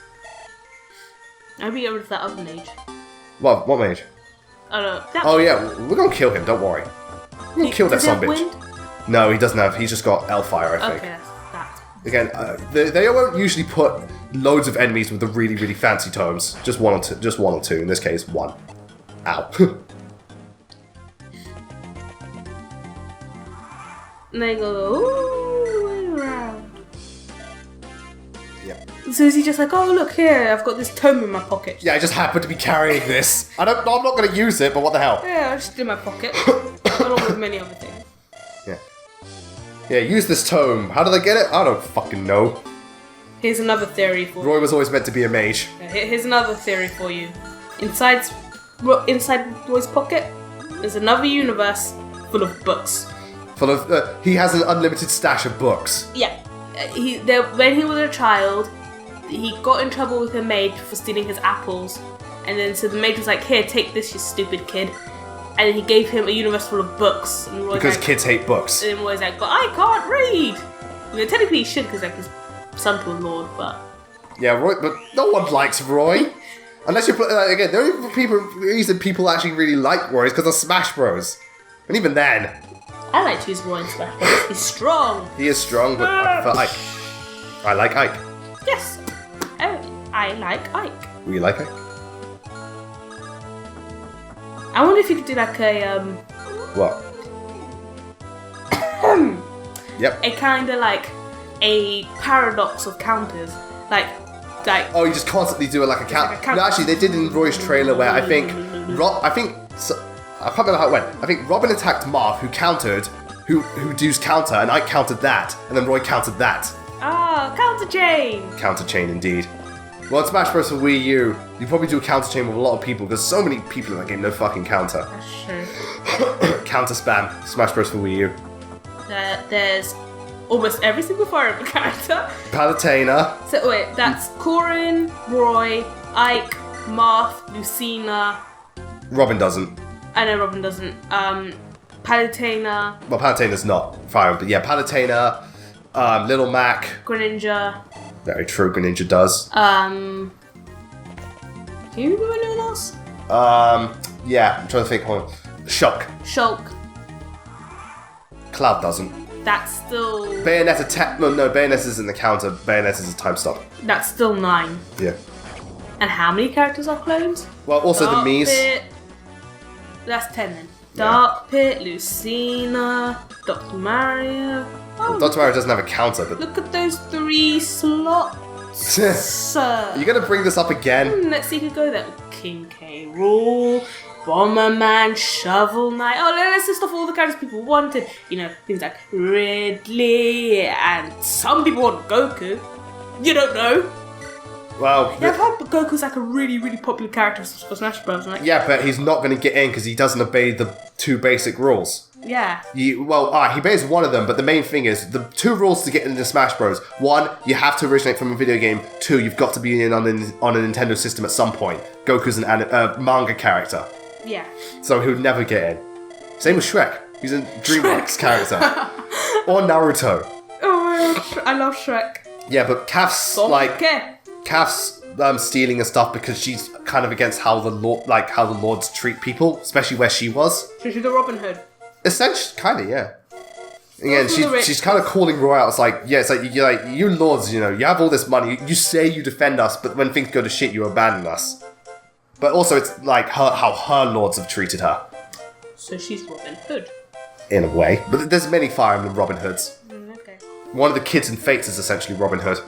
I hope you get rid of that other mage. What mage? Oh no. Oh yeah, we're gonna kill him, don't worry. We're gonna kill that son of a bitch. Wind? No, he doesn't have, he's just got Hellfire, I think. Okay, that's... Again, they won't usually put loads of enemies with the really, really fancy tomes. Just one or two, in this case, one. Ow. And they go, ooh, way around. Yeah. So is he just like, oh look here, I've got this tome in my pocket. Yeah, I just happen to be carrying this. I'm not going to use it, but what the hell? Yeah, I'll just in my pocket. Along with many other things. Yeah. Yeah, use this tome. How did I get it? I don't fucking know. Here's another theory for you. Roy was always meant to be a mage. Here's another theory for you. Inside Roy's pocket, there's another universe full of books. Full of, he has an unlimited stash of books. Yeah. When he was a child, he got in trouble with a maid for stealing his apples. And then so the maid was like, here, take this, you stupid kid. And then he gave him a universe full of books. And because like, kids hate books. And Roy's like, but I can't read. Well, technically he should, because like his son to a lord, but... Yeah, Roy, but no one likes Roy. Unless you put, again, the only reason people actually really like Roy is because of Smash Bros. And even then... I like to use Roy in Smash Bros. He's strong. He is strong, but I prefer Ike. I like Ike. Yes. I like Ike. We like Ike? I wonder if you could do like a, What? Yep. A kind of like a paradox of counters. Like... Oh, you just constantly do it like a count. Like a count. No, actually, they did in Roy's trailer where I think I can't remember how it went. I think Robin attacked Marth, who countered, who does counter, and I countered that, and then Roy countered that. Ah, counter chain! Counter chain, indeed. Well, in Smash Bros. For Wii U, you probably do a counter chain with a lot of people, because so many people in that game no fucking counter. That's true. Counter spam, Smash Bros. For Wii U. There's almost every single Fire Emblem character. Palutena. So wait, that's Corrin, Roy, Ike, Marth, Lucina. Robin doesn't. I know Robin doesn't. Palutena. Well, Palutena's not Fire Emblem, but yeah, Palutena, Little Mac. Greninja. Very true, Greninja does. Do you know anyone else? Yeah, I'm trying to think. Hold on. Shulk. Shulk. Cloud doesn't. That's still... Bayonetta no, Bayonetta isn't the counter. Bayonetta is a time stop. That's still 9. Yeah. And how many characters are clones? Well, also Dark the Mies. Pit. That's 10 then. Yeah. Dark Pit, Lucina, Dr. Mario. Oh, Dr. Mario doesn't have a counter, but... look at those 3 slots. You're gonna bring this up again? Let's see who go there. King K. Rool, Bomberman, Shovel Knight. Oh, let's list off all the characters people wanted. You know, things like Ridley, and some people want Goku. You don't know. Well... Yeah, I've heard Goku's like a really, really popular character for Smash Bros. Like, Yeah, but he's not gonna get in because he doesn't obey the 2 basic rules. yeah. He obeys one of them, but the main thing is the 2 rules to get into Smash Bros. 1, you have to originate from a video game. 2, you've got to be in on a Nintendo system at some point. Goku's an manga character, Yeah. so he would never get in. Same with Shrek. He's a DreamWorks character. Or Naruto. Oh, I love Shrek. Yeah, but Kath's Okay. stealing and stuff because she's kind of against how the lords treat people, especially where she was. So she's the Robin Hood. Essentially, kind of, yeah. Again, from the rich. she's kind of calling Roy out. It's like, yeah, it's like you lords, you know, you have all this money. You say you defend us, but when things go to shit, you abandon us. But also, it's like how her lords have treated her. So she's Robin Hood. In a way. But there's many Fire Emblem Robin Hoods. Okay. One of the kids in Fates is essentially Robin Hood.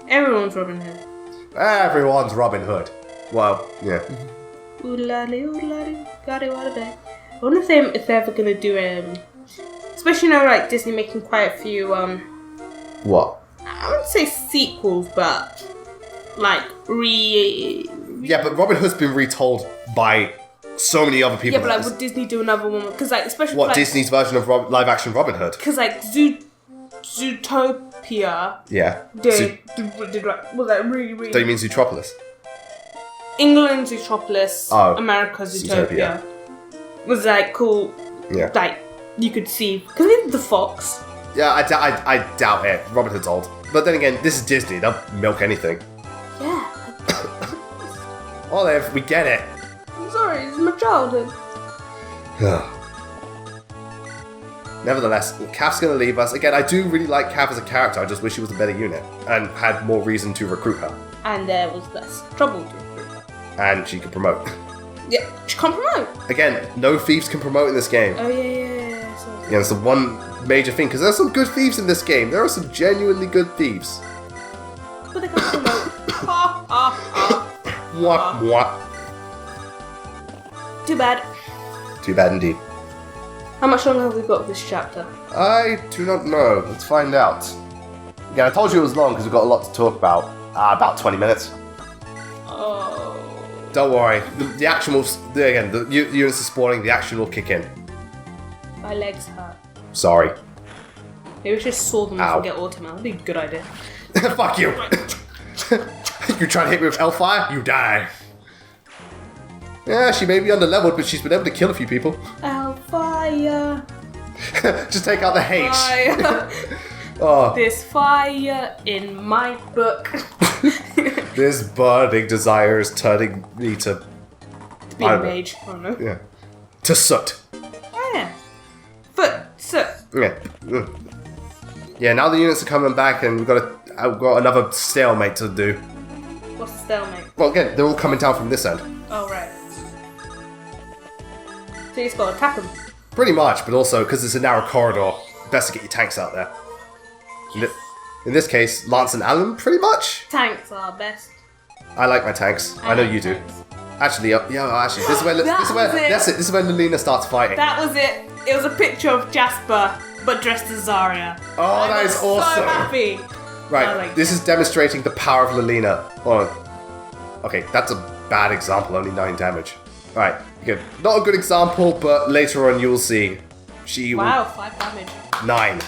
Everyone's Robin Hood. Everyone's Robin Hood. Well, yeah. Oodalali, gotta what a bit. I wonder if they're ever gonna do especially now like Disney making quite a few What? I wouldn't say sequels, but like Yeah, but Robin Hood's been retold by so many other people. Yeah, but like would Disney do another one? Because like especially what like, Disney's version of live action Robin Hood? Because like Zootopia. Yeah. Did was that really? Do you mean Zootropolis? England Zootropolis, America Zootopia. Was like cool. Yeah. Like you could see because it's the fox. Yeah, I doubt it. Robin Hood's old, but then again, this is Disney. They'll milk anything. Yeah. Olive, we get it. I'm sorry, it's my childhood. Nevertheless, Kath's gonna leave us. Again, I do really like Kath as a character. I just wish she was a better unit and had more reason to recruit her. And there was less trouble to recruit. And she could promote. Yeah, she can't promote. Again, no thieves can promote in this game. Oh yeah. Yeah, that's the one major thing, because there's some good thieves in this game. There are some genuinely good thieves. But they can't promote. Ha ha ha. Mwah, mwah. Too bad. Too bad indeed. How much longer have we got of this chapter? I do not know. Let's find out. Yeah, I told you it was long because we've got a lot to talk about. About 20 minutes. Oh. Don't worry. The action will... Again, the units are spawning. The action will kick in. My legs hurt. Sorry. Maybe we should saw them Ow. and get Autumn. That'd be a good idea. Fuck you. You try to hit me with Hellfire, you die. Yeah, she may be under-leveled, but she's been able to kill a few people. Fire. Just take out the H. Fire. Oh. This fire in my book. This burning desire is turning me to... To be a mage. I don't know. Yeah. To soot. Oh, yeah. Soot. Yeah. Yeah, now the units are coming back and we've got another stalemate to do. What's the stalemate? Well, again, they're all coming down from this end. Oh, right. So you just gotta attack them. Pretty much, but also, because it's a narrow corridor, best to get your tanks out there. In this case, Lance and Alan, pretty much. Tanks are best. I like my tanks. I know you do. Actually, this is where this is where Lilina starts fighting. That was it. It was a picture of Jasper, but dressed as Zarya. Oh, that is awesome. So happy. Right, this is demonstrating the power of Lilina. Okay, that's a bad example, only 9 damage. Alright, good. Not a good example, but later on you'll see. Wow, 5 damage. 9.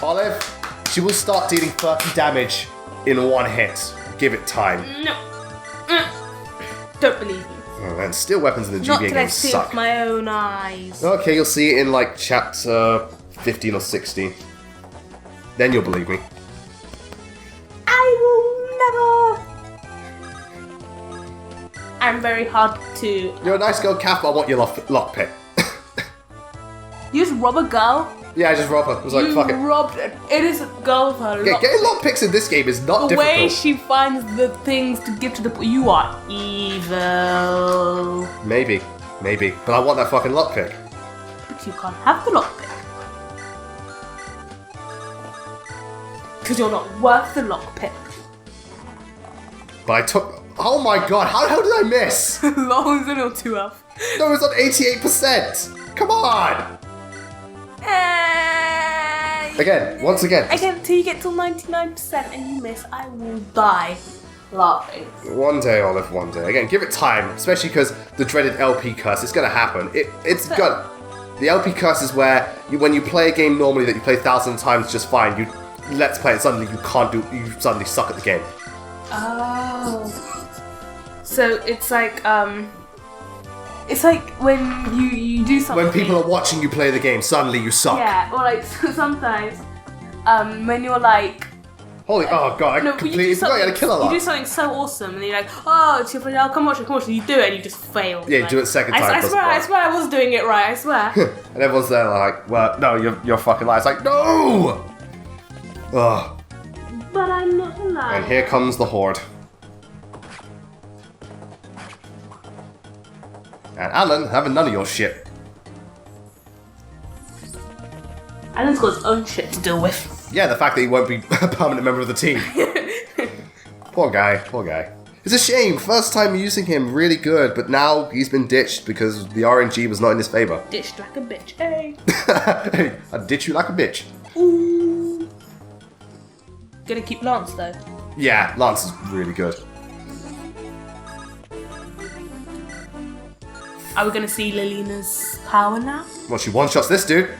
Olive, she will start dealing 30 damage in one hit. Give it time. No. Don't believe you. Oh man, steel weapons in the Not GBA till I game see it suck. with my own eyes. Okay, you'll see it in like chapter 15 or 16. Then you'll believe me. I will never. I'm very hard to. You're a nice girl, Kath, but I want your lockpick. rob a girl? Yeah, I just robbed her. I was like, fuck it. Robbed it. It is a girl with her. Yeah, getting lockpicks in this game is not the difficult. way she finds the things to give to the... You are evil. Maybe. But I want that fucking lockpick. But you can't have the lockpick. Because you're not worth the lockpick. But I took... Oh my god, how did I miss? Long's a little too up. No, it's on 88%. Come on. Once again. Again, till you get to 99% and you miss, I will die laughing. One day, Olive, one day. Again, give it time, especially because the dreaded LP curse is going to happen. It's gonna... The LP curse is where when you play a game normally that you play 1,000 times just fine, you let's play it suddenly you suddenly suck at the game. Oh. So it's like when you do something. When people are watching you play the game, suddenly you suck. Yeah, or like sometimes when you're like. Holy, oh god, I completely forgot you had a killer lot. You do something so awesome and you're like, oh, it's your friend, oh, come watch it, and you do it and you just fail. Yeah, you do it second time. I swear I was doing it right, I swear. And everyone's there like, well, no, you're fucking lying. It's like, no! Ugh. But I'm not lying. And here comes the horde. And Alan having none of your shit. Alan's got his own shit to deal with. Yeah, the fact that he won't be a permanent member of the team. Poor guy. It's a shame. First time using him, really good, but now he's been ditched because the RNG was not in his favor. Ditched like a bitch, hey. Hey, I'd ditch you like a bitch. Ooh. Gonna keep Lance though. Yeah, Lance is really good. Are we gonna see Lilina's power now? Well, she one-shots this dude.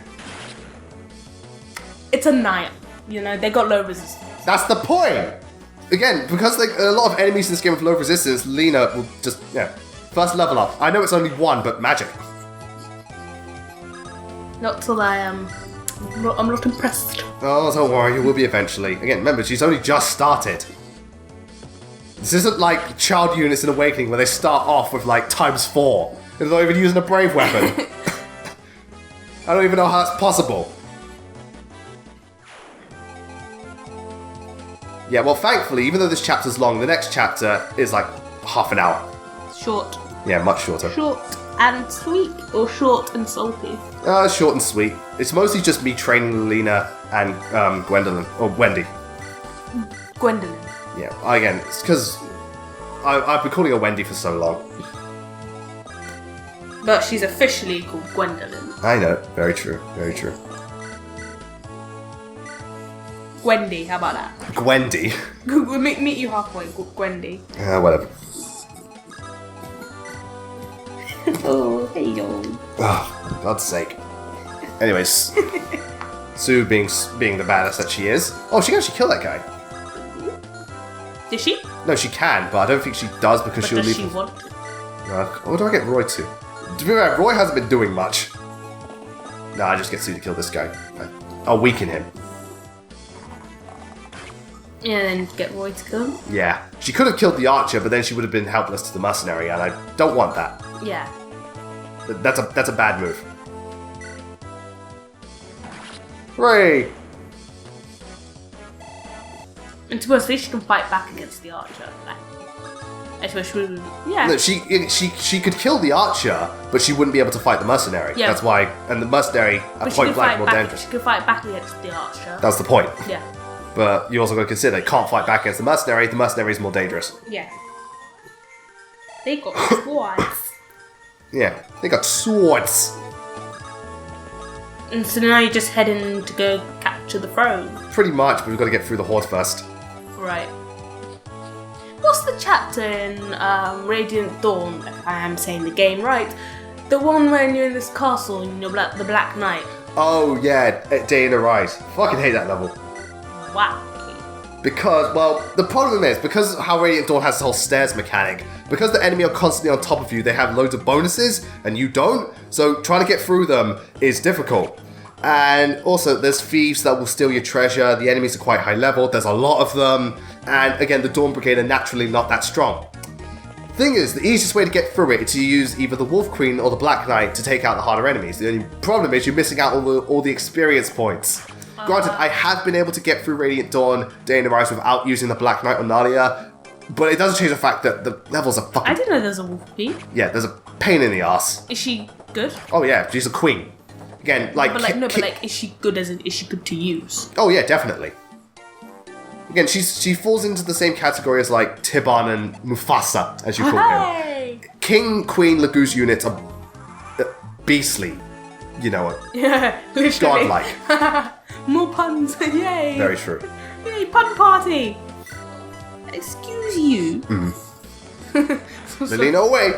It's a knight. You know, they got low resistance. That's the point! Again, because like a lot of enemies in this game have low resistance, Lina will just, first level up. I know it's only one, but magic. Not till I'm not impressed. Oh, don't worry, you will be eventually. Again, remember, she's only just started. This isn't like child units in Awakening where they start off with like ×4. They're not even using a brave weapon. I don't even know how that's possible. Yeah, well, thankfully, even though this chapter's long, the next chapter is like half an hour. Short. Yeah, much shorter. Short and sweet, or short and salty. Short and sweet. It's mostly just me training Lena and Gwendolyn, or Wendy. Gwendolyn. Yeah, again, it's because I've been calling her Wendy for so long. But she's officially called Gwendolyn. I know, very true, very true. Gwendy, how about that? Gwendy? We'll meet you halfway, Gwendy. Whatever. Oh, hey yo. Oh, for God's sake. Anyways, Sue being the badass that she is. Oh, she can actually kill that guy. Does she? No, she can, but I don't think she does because she'll does leave. She want to? What do I get Roy to? To be fair, Roy hasn't been doing much. No, I just get Sue to kill this guy. I'll weaken him. Yeah, and then get Roy to kill him? Yeah. She could have killed the archer, but then she would have been helpless to the mercenary, and I don't want that. Yeah. That's a bad move. Hooray! And to be honest, at least she can fight back against the archer. I suppose she would. Yeah. No, she could kill the archer, but she wouldn't be able to fight the mercenary. Yeah. That's why, and the mercenary at point blank more dangerous. She could fight back against the archer. That's the point. Yeah. But you also got to consider they can't fight back against the mercenary is more dangerous. Yeah. They got swords. Yeah, they got swords. And so now you're just heading to go capture the throne. Pretty much, but we've got to get through the horde first. Right. What's the chapter in Radiant Dawn, if I am saying the game right? The one when you're in this castle and you're the Black Knight. Oh yeah, Day in the Rise. Fucking hate that level. Wow. Because, well, the problem is, because how Radiant Dawn has the whole stairs mechanic, because the enemy are constantly on top of you, they have loads of bonuses, and you don't, so trying to get through them is difficult. And also, there's thieves that will steal your treasure, the enemies are quite high level, there's a lot of them, and again, the Dawn Brigade are naturally not that strong. Thing is, the easiest way to get through it is to use either the Wolf Queen or the Black Knight to take out the harder enemies. The only problem is you're missing out all the experience points. Granted, I have been able to get through Radiant Dawn, Day in the Rise without using the Black Knight or Nalia, but it doesn't change the fact that the levels are fucking... I didn't know there's a Wolf Queen. Yeah, there's a pain in the ass. Is she good? Oh yeah, she's a queen. Again, like... is she good as in, is she good to use? Oh yeah, definitely. Again, she falls into the same category as like Tiban and Mufasa, as you call him. King, Queen, Laguz units are beastly. You know what? Yeah, literally. Godlike. More puns, yay! Very true. Yay, pun party! Excuse you. Melina, away!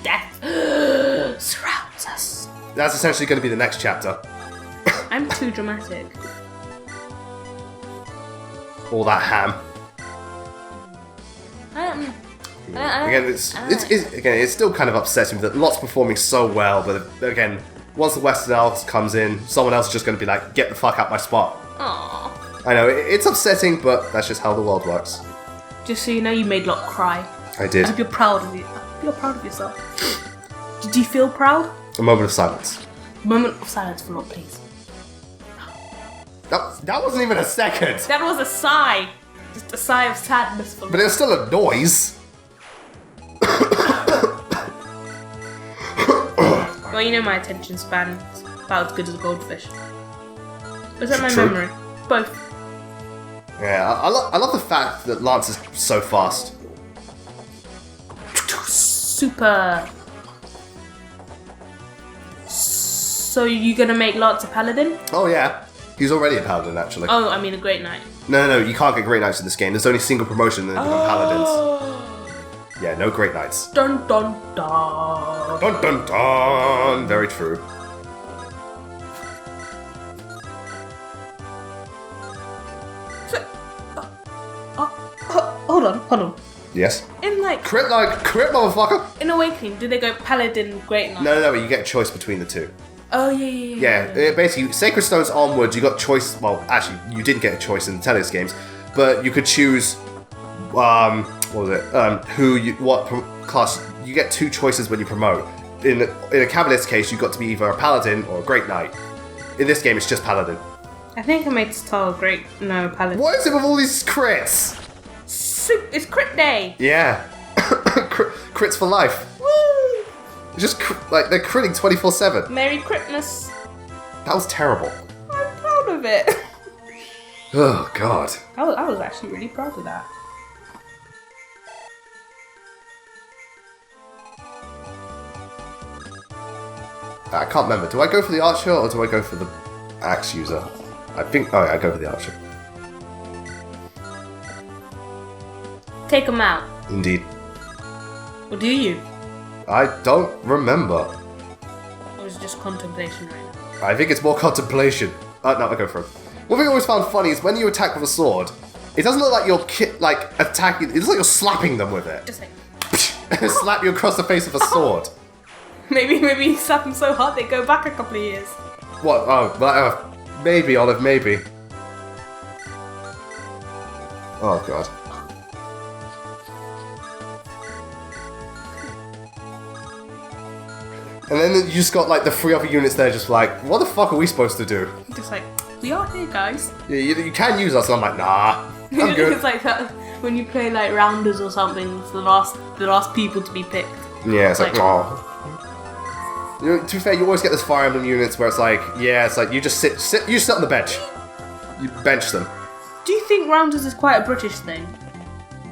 Death surrounds us. That's essentially going to be the next chapter. I'm too dramatic. All that ham. Again, it's still kind of upsetting that Lot's performing so well, but again, once the Western Elves comes in, someone else is just going to be like, get the fuck out my spot. Aww. I know, it's upsetting, but that's just how the world works. Just so you know, you made Lot cry. I did. I hope you're proud of you. I hope you're proud of yourself. Did you feel proud? A moment of silence. Moment of silence for Lot, please. That wasn't even a second. That was a sigh. Just a sigh of sadness for But it was still a noise. Well, you know my attention span is about as good as a goldfish. Was that my True. memory? Both. Yeah, I love the fact that Lance is so fast. Super. So you gonna make Lance a paladin? Oh yeah, he's already a paladin actually. Oh, I mean a great knight. No, you can't get Great Knights in this game. There's only single promotion and they become paladins. Yeah, no Great Knights. Dun dun dun. Dun dun dun! Very true. Hold on. Yes? In like Crit motherfucker! in Awakening, do they go paladin, great knight? No, but you get a choice between the two. Oh yeah. Yeah, basically, Sacred Stones onwards, you got choice. Well, actually, you didn't get a choice in the Telios games, but you could choose. What was it? What class? You get two choices when you promote. In a Cabalist case, you got to be either a Paladin or a Great Knight. In this game, it's just Paladin. I think I made Star great. No, paladin. What is it with all these crits? It's crit day. Yeah, crits for life. Woo! It's just like they're critting 24/7. Merry Christmas. That was terrible. I'm proud of it. Oh god. I was actually really proud of that. I can't remember. Do I go for the archer or do I go for the axe user? I think. Oh, yeah, I go for the archer. Take them out. Indeed. Or do you? I don't remember. Or is it just contemplation right now? I think it's more contemplation. No, I go for it. One thing I always found funny is when you attack with a sword, it doesn't look like you're attacking. It looks like you're slapping them with it. Just like Slap you across the face with a sword. maybe you slap them so hard they go back a couple of years. What? Oh, maybe, Olive, maybe. Oh god. And then you just got like the three other units there just like, what the fuck are we supposed to do? Just like, we are here, guys. Yeah, you can use us, and I'm like, nah, I'm good. It's like that when you play like rounders or something, it's the last people to be picked. Yeah, it's like, oh. You know, to be fair, you always get this Fire Emblem units where it's like, you just sit on the bench. You bench them. Do you think rounders is quite a British thing?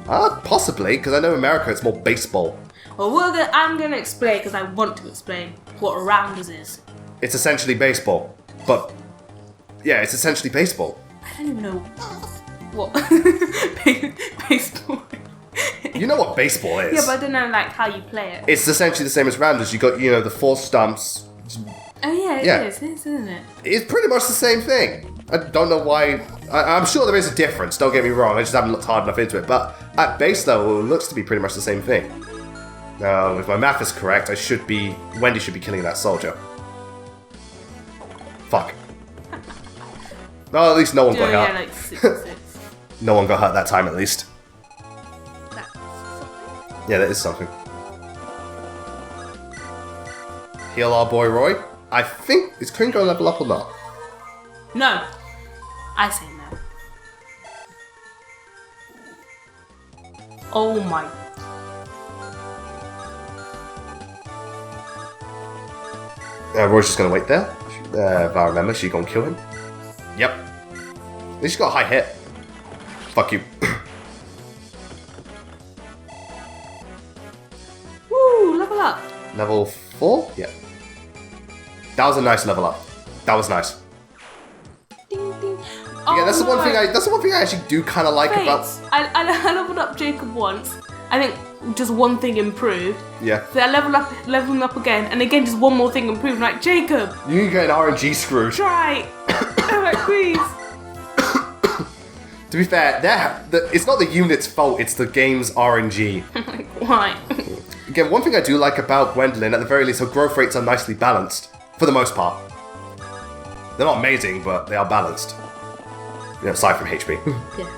Possibly, because I know in America it's more baseball. Well, I'm gonna explain because I want to explain what a rounders is. It's essentially baseball, but yeah, it's essentially baseball. I don't even know what baseball. You know what baseball is? Yeah, but I don't know like how you play it. It's essentially the same as rounders. You got the 4 stumps. Oh yeah, it is, isn't it? It's pretty much the same thing. I don't know why. I'm sure there is a difference. Don't get me wrong. I just haven't looked hard enough into it. But at base level, it looks to be pretty much the same thing. Now, if my math is correct, Wendy should be killing that soldier. Fuck. No, at least no one got Yeah, out. like 6. No one got hurt that time, at least. That's something. Yeah, that is something. Heal our boy Roy. I think... Is Queen going to level up or not? No. I say no. Oh my. Roy's just going to wait there. If I remember, she's going to kill him. Yep. At least she got a high hit. Fuck you. Woo, level up. Level 4? Yeah. That was a nice level up. That was nice. Ding ding. Yeah, that's the one thing I actually do kind of like about... I leveled up Jacob once. I think just one thing improved. Yeah. So I leveled up again, and again just one more thing improved. Like, Jacob, You get RNG screwed. try. I'm like, please. To be fair, it's not the unit's fault, it's the game's RNG. I'm like, why? Again, one thing I do like about Gwendolyn, at the very least, her growth rates are nicely balanced. For the most part. They're not amazing, but they are balanced. You know, aside from HP. Yeah.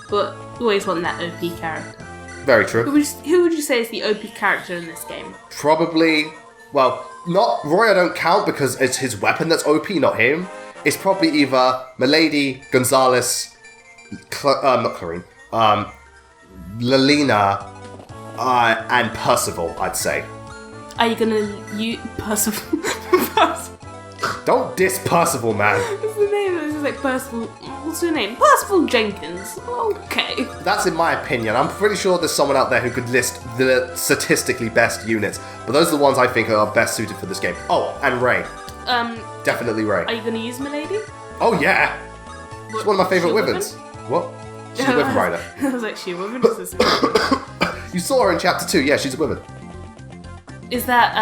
But you always want that OP character. Very true. Who would you say is the OP character in this game? Probably... Well, not... Roy I don't count because it's his weapon that's OP, not him. It's probably either Milady, Gonzalez... not Clarine. Lelina... and Percival, I'd say. Are you gonna use Percival? Don't diss Percival, man. What's the name? It's just like Percival. What's her name? Percival Jenkins. Okay. That's in my opinion. I'm pretty sure there's someone out there who could list the statistically best units, but those are the ones I think are best suited for this game. Oh, and Ray. Definitely Ray. Are you gonna use Milady? Oh yeah. She's one of my favourite She a wyverns. What? She's a wyvern rider. I was like, she a wyvern? Is this- You saw her in chapter 2. Yeah, she's a wyvern. Is that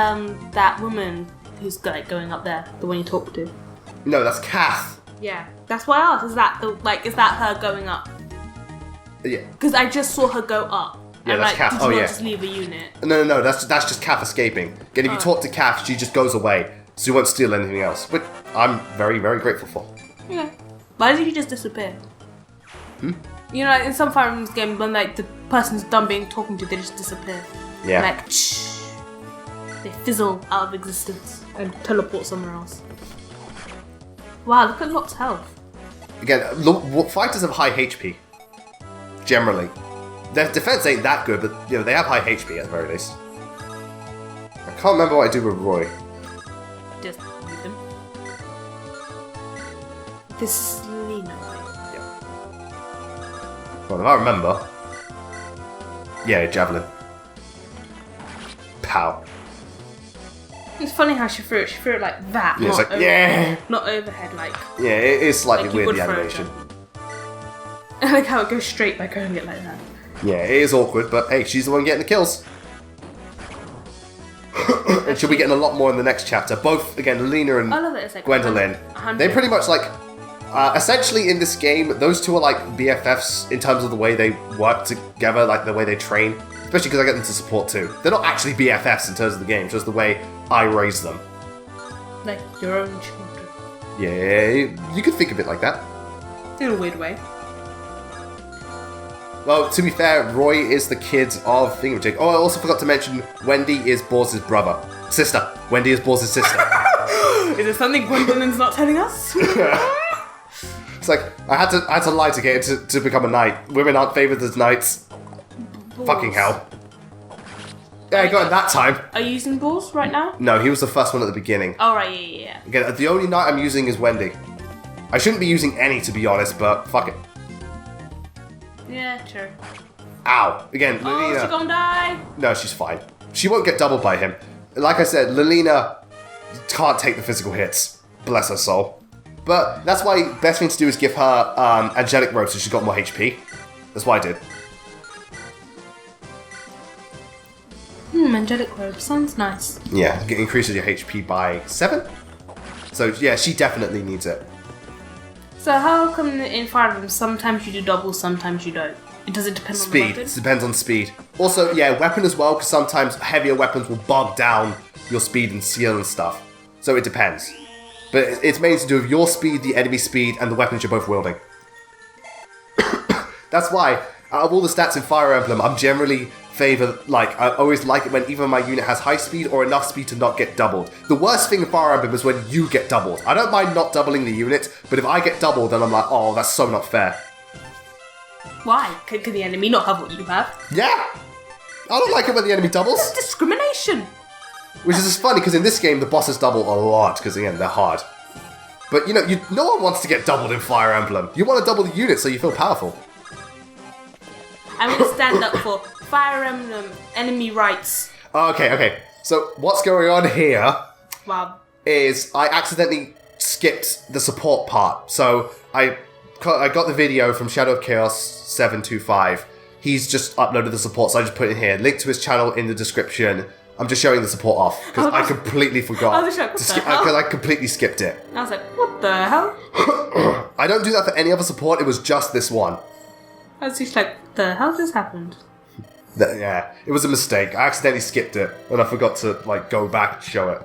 that woman who's like going up there, the one you talked to? No, that's Kath. Yeah, that's why I asked. Is that her going up? Yeah. Because I just saw her go up. Yeah, and, that's like, Kath. Did Oh you not yeah. just leave a unit? No. That's just Kath escaping. Again, if you talk to Kath, she just goes away, so you won't steal anything else. Which I'm very, very grateful for. Yeah. Why did he just disappear? You know, like in some Fire Emblem's game, when like the person's done being talking to, they just disappear. Yeah. Like, shh. They fizzle out of existence and teleport somewhere else. Wow, look at Locke's health. Again, fighters have high HP. Generally. Their defense ain't that good, but you know they have high HP at the very least. I can't remember what I do with Roy. Just leave him. This is Lena, right? Well, if I remember. Yeah, javelin. Pow. It's funny how she threw it. She threw it like that. Yeah, it's not like, yeah. Not overhead, like. Yeah, it is slightly Like you weird, would the throw a animation. javelin. I like how it goes straight by going it like that. Yeah, it is awkward, but hey, she's the one getting the kills. And she'll be getting a lot more in the next chapter. Both, again, Lena and I love it. It's like Gwendolyn. 100. They pretty much like... essentially in this game, those two are like BFFs in terms of the way they work together, like the way they train. Especially because I get them to support too. They're not actually BFFs in terms of the game, just the way I raise them. Like your own children. Yeah, you could think of it like that. In a weird way. Well, to be fair, Roy is the kid of Thingamajig. Oh, I also forgot to mention, Wendy is Borz's brother. Sister. Wendy is Borz's sister. Is there something Gwendolyn's not telling us? It's like, I had to lie to get him to become a knight. Women aren't favoured as knights. Fucking hell. Yeah, I got it that time. Are you using balls right now? No, he was the first one at the beginning. Oh, right, yeah. Again, the only knight I'm using is Wendy. I shouldn't be using any, to be honest, but fuck it. Yeah, true. Ow. Again, Oh, Lelina... she gonna die? No, she's fine. She won't get doubled by him. Like I said, Lelina can't take the physical hits. Bless her soul. But that's why best thing to do is give her angelic robes so she's got more HP. That's what I did. Angelic robe. Sounds nice. Yeah, it increases your HP by 7. So yeah, she definitely needs it. So how come in Fire Emblem sometimes you do double, sometimes you don't? Does it depend on the Speed. weapon? It depends on speed. Also, yeah, weapon as well, because sometimes heavier weapons will bog down your speed and seal and stuff. So it depends. But it's mainly to do with your speed, the enemy speed, and the weapons you're both wielding. That's why, out of all the stats in Fire Emblem, I'm generally favor, like, I always like it when either my unit has high speed or enough speed to not get doubled. The worst thing in Fire Emblem is when you get doubled. I don't mind not doubling the unit, but if I get doubled, then I'm like, oh, that's so not fair. Why? Could the enemy not have what you have? Yeah! I don't like it when the enemy doubles. That's discrimination. Which is just funny, because in this game, the bosses double a lot, because again, they're hard. But, you know, no one wants to get doubled in Fire Emblem. You want to double the unit so you feel powerful. I'm going to stand up for Fire Emblem enemy rights. Okay. So, what's going on here Wow. is I accidentally skipped the support part. So, I got the video from Shadow of Chaos 725. He's just uploaded the support, so I just put it in here. Link to his channel in the description. I'm just showing the support off, because I completely forgot. I was like, what the hell? Because I completely skipped it. I was like, what the hell? I don't do that for any other support, it was just this one. I was just like, what the hell just happened? Yeah, it was a mistake. I accidentally skipped it, and I forgot to, like, go back and show it.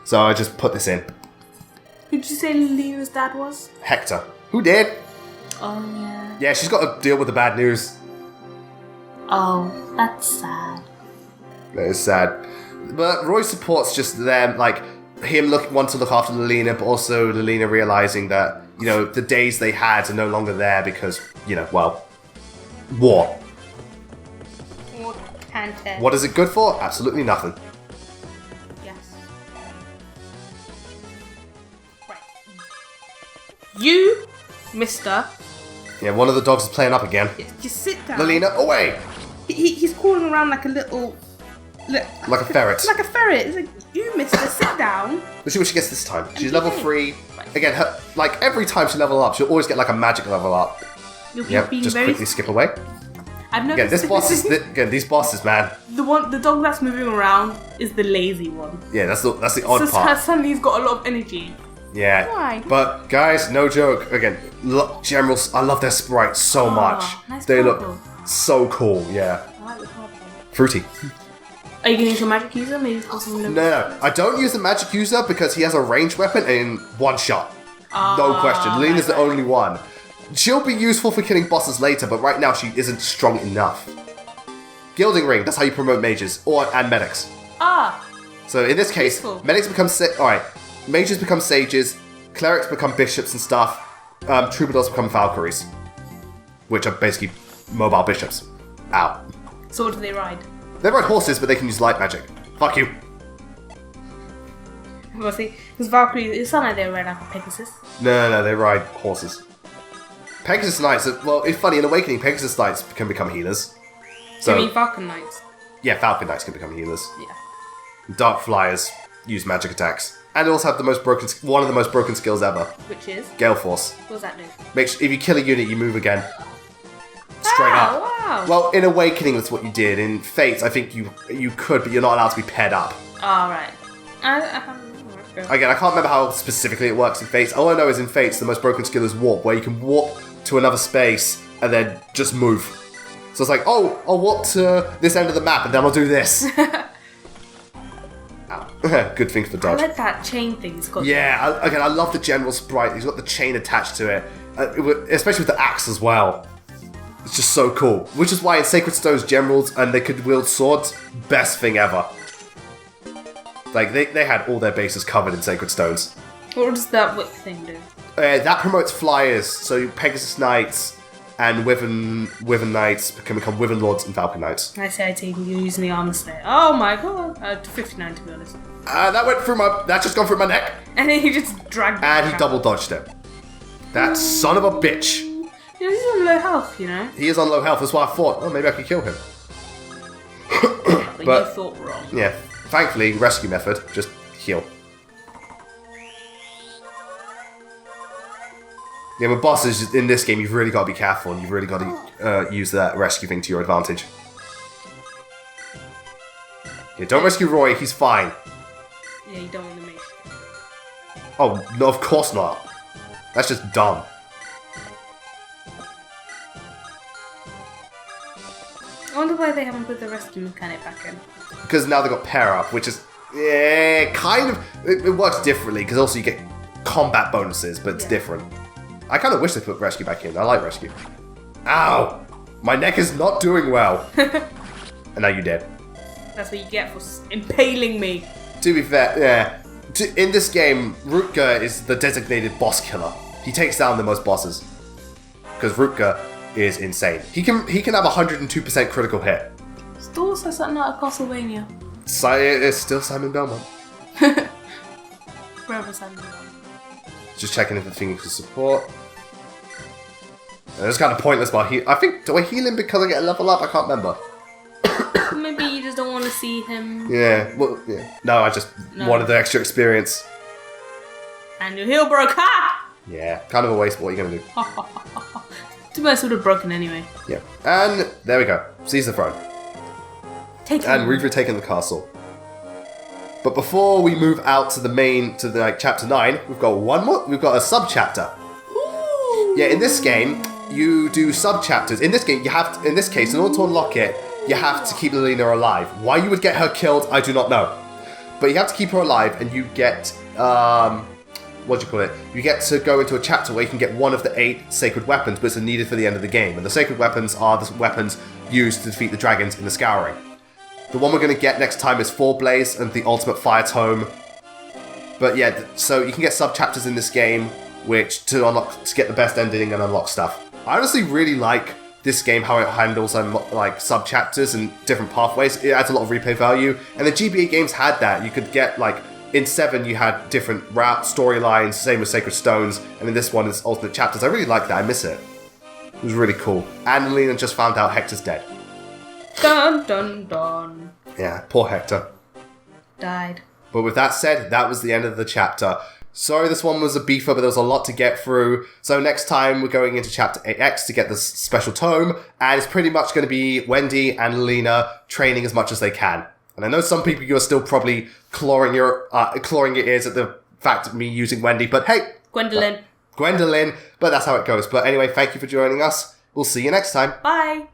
So I just put this in. Who did you say Lena's dad was? Hector. Who did? Oh, yeah. Yeah, she's got to deal with the bad news. Oh, that's sad. That is sad. But Roy supports just them, like, him want to look after Lilina, but also Lilina realizing that, you know, the days they had are no longer there because, you know, well, war. What is it good for? Absolutely nothing. Yes. Right. You, mister. Yeah, one of the dogs is playing up again. Just sit down. Lilina, away! He's crawling around like a little... Like a ferret. Like a ferret. It's like, you mister, sit down. Let's see what she gets this time. She's level 3. Again, like, every time she level up, she'll always get, like, a magic level up. Yep, just quickly skip away. I've noticed... Again, this boss is... Again, these bosses, man. The dog that's moving around is the lazy one. Yeah, that's the odd part. Suddenly he's got a lot of energy. Yeah. Why? But, guys, no joke. Again, Generals, I love their sprites so much. Nice they purple. look so cool, yeah. I like the purple. Fruity. Are you going to use your magic user? Maybe for some No. I don't use the magic user because he has a ranged weapon in one shot. No question. Lilina's the only one. She'll be useful for killing bosses later, but right now she isn't strong enough. Gilding Ring, that's how you promote mages, and medics. So in this case, useful. Medics become mages become sages, clerics become bishops and stuff, troubadours become Valkyries, which are basically mobile bishops. Ow. So what do they ride? They ride horses, but they can use light magic. Fuck you. Well, see, because Valkyrie, it sounded like they were riding Pegasus. No, they ride horses. Pegasus Knights, well, it's funny, in Awakening, Pegasus Knights can become healers. So, You mean Falcon Knights? Yeah, Falcon Knights can become healers. Yeah. Dark Flyers use magic attacks. And they also have one of the most broken skills ever. Which is? Gale Force. What does that do? If you kill a unit, you move again. Straight up. Wow. Well, in Awakening, that's what you did. In Fates, I think you could, but you're not allowed to be paired up. Oh, right. Again, I can't remember how specifically it works in Fates. All I know is in Fates, the most broken skill is Warp, where you can warp to another space and then just move. So it's like, oh, I'll warp to this end of the map and then I'll do this. Ow. Good thing for dodge. I like that chain thing it's got. Yeah, I love the general sprite. He's got the chain attached to it. Especially with the axe as well. It's just so cool. Which is why in Sacred Stone's generals, and they could wield swords, best thing ever. Like, they had all their bases covered in Sacred Stones. What does that whip thing do? That promotes flyers, so Pegasus Knights and Wyvern Knights can become Wyvern Lords and Falcon Knights. I say you're using the armor slayer. Oh my god. 59 to be honest. That's just gone through my neck. And then he just dragged it. And he double dodged it. That son of a bitch. Yeah, he's on low health, you know? He is on low health, that's why I thought, oh, maybe I could kill him. But But- you thought wrong. Yeah, thankfully, rescue method, just heal. Yeah, with bosses in this game, you've really got to be careful and you've really got to use that rescue thing to your advantage. Yeah, don't rescue Roy, he's fine. Yeah, you don't want to make. Oh, no, of course not. That's just dumb. I wonder why they haven't put the rescue mechanic back in. Because now they've got pair up, which is, yeah, kind of, it works differently, because also you get combat bonuses, but it's different. I kind of wish they put rescue back in. I like rescue. Ow! My neck is not doing well. And now you're dead. That's what you get for impaling me. To be fair, yeah. In this game, Rutger is the designated boss killer. He takes down the most bosses. Because Rutger is insane. He can have 102% critical hit. Still also something out of Castlevania. It's still Simon Belmont. Forever Simon Belmont. Just checking if the thing can support. And it's kind of pointless, but I think, do I heal him because I get a level up? I can't remember. Maybe you just don't want to see him. Yeah, well, yeah. No, I just wanted the extra experience. And your heel broke, ha! Yeah, kind of a waste, but what are you going to do? Too bad it would have broken anyway. Yeah, and there we go. Seize the throne. And we've retaken the castle. But before we move out to the chapter 9, we've got one more. We've got a sub-chapter. Ooh. Yeah, in this game, you do sub-chapters. In this game, in this case, in order to unlock it, you have to keep Lelina alive. Why you would get her killed, I do not know. But you have to keep her alive, and you get, what do you call it? You get to go into a chapter where you can get one of the 8 sacred weapons, but it's needed for the end of the game. And the sacred weapons are the weapons used to defeat the dragons in the Scouring. The one we're going to get next time is Blaze and the Ultimate Fire Tome. But yeah, so you can get sub-chapters in this game, which to get the best ending and unlock stuff. I honestly really like this game, how it handles like sub-chapters and different pathways. It adds a lot of replay value. And the GBA games had that. You could get, like, in 7 you had different route storylines, same with Sacred Stones, and in this one is alternate chapters. I really like that. I miss it. It was really cool. And Lena just found out Hector's dead. Dun dun dun. Yeah, poor Hector. Died. But with that said, that was the end of the chapter. Sorry this one was a beefer, but there was a lot to get through. So next time we're going into chapter 8X to get this special tome, and it's pretty much going to be Wendy and Lena training as much as they can. And I know some people you are still probably clawing your ears at the fact of me using Wendy, but hey! Gwendolyn. But that's how it goes. But anyway, thank you for joining us. We'll see you next time. Bye.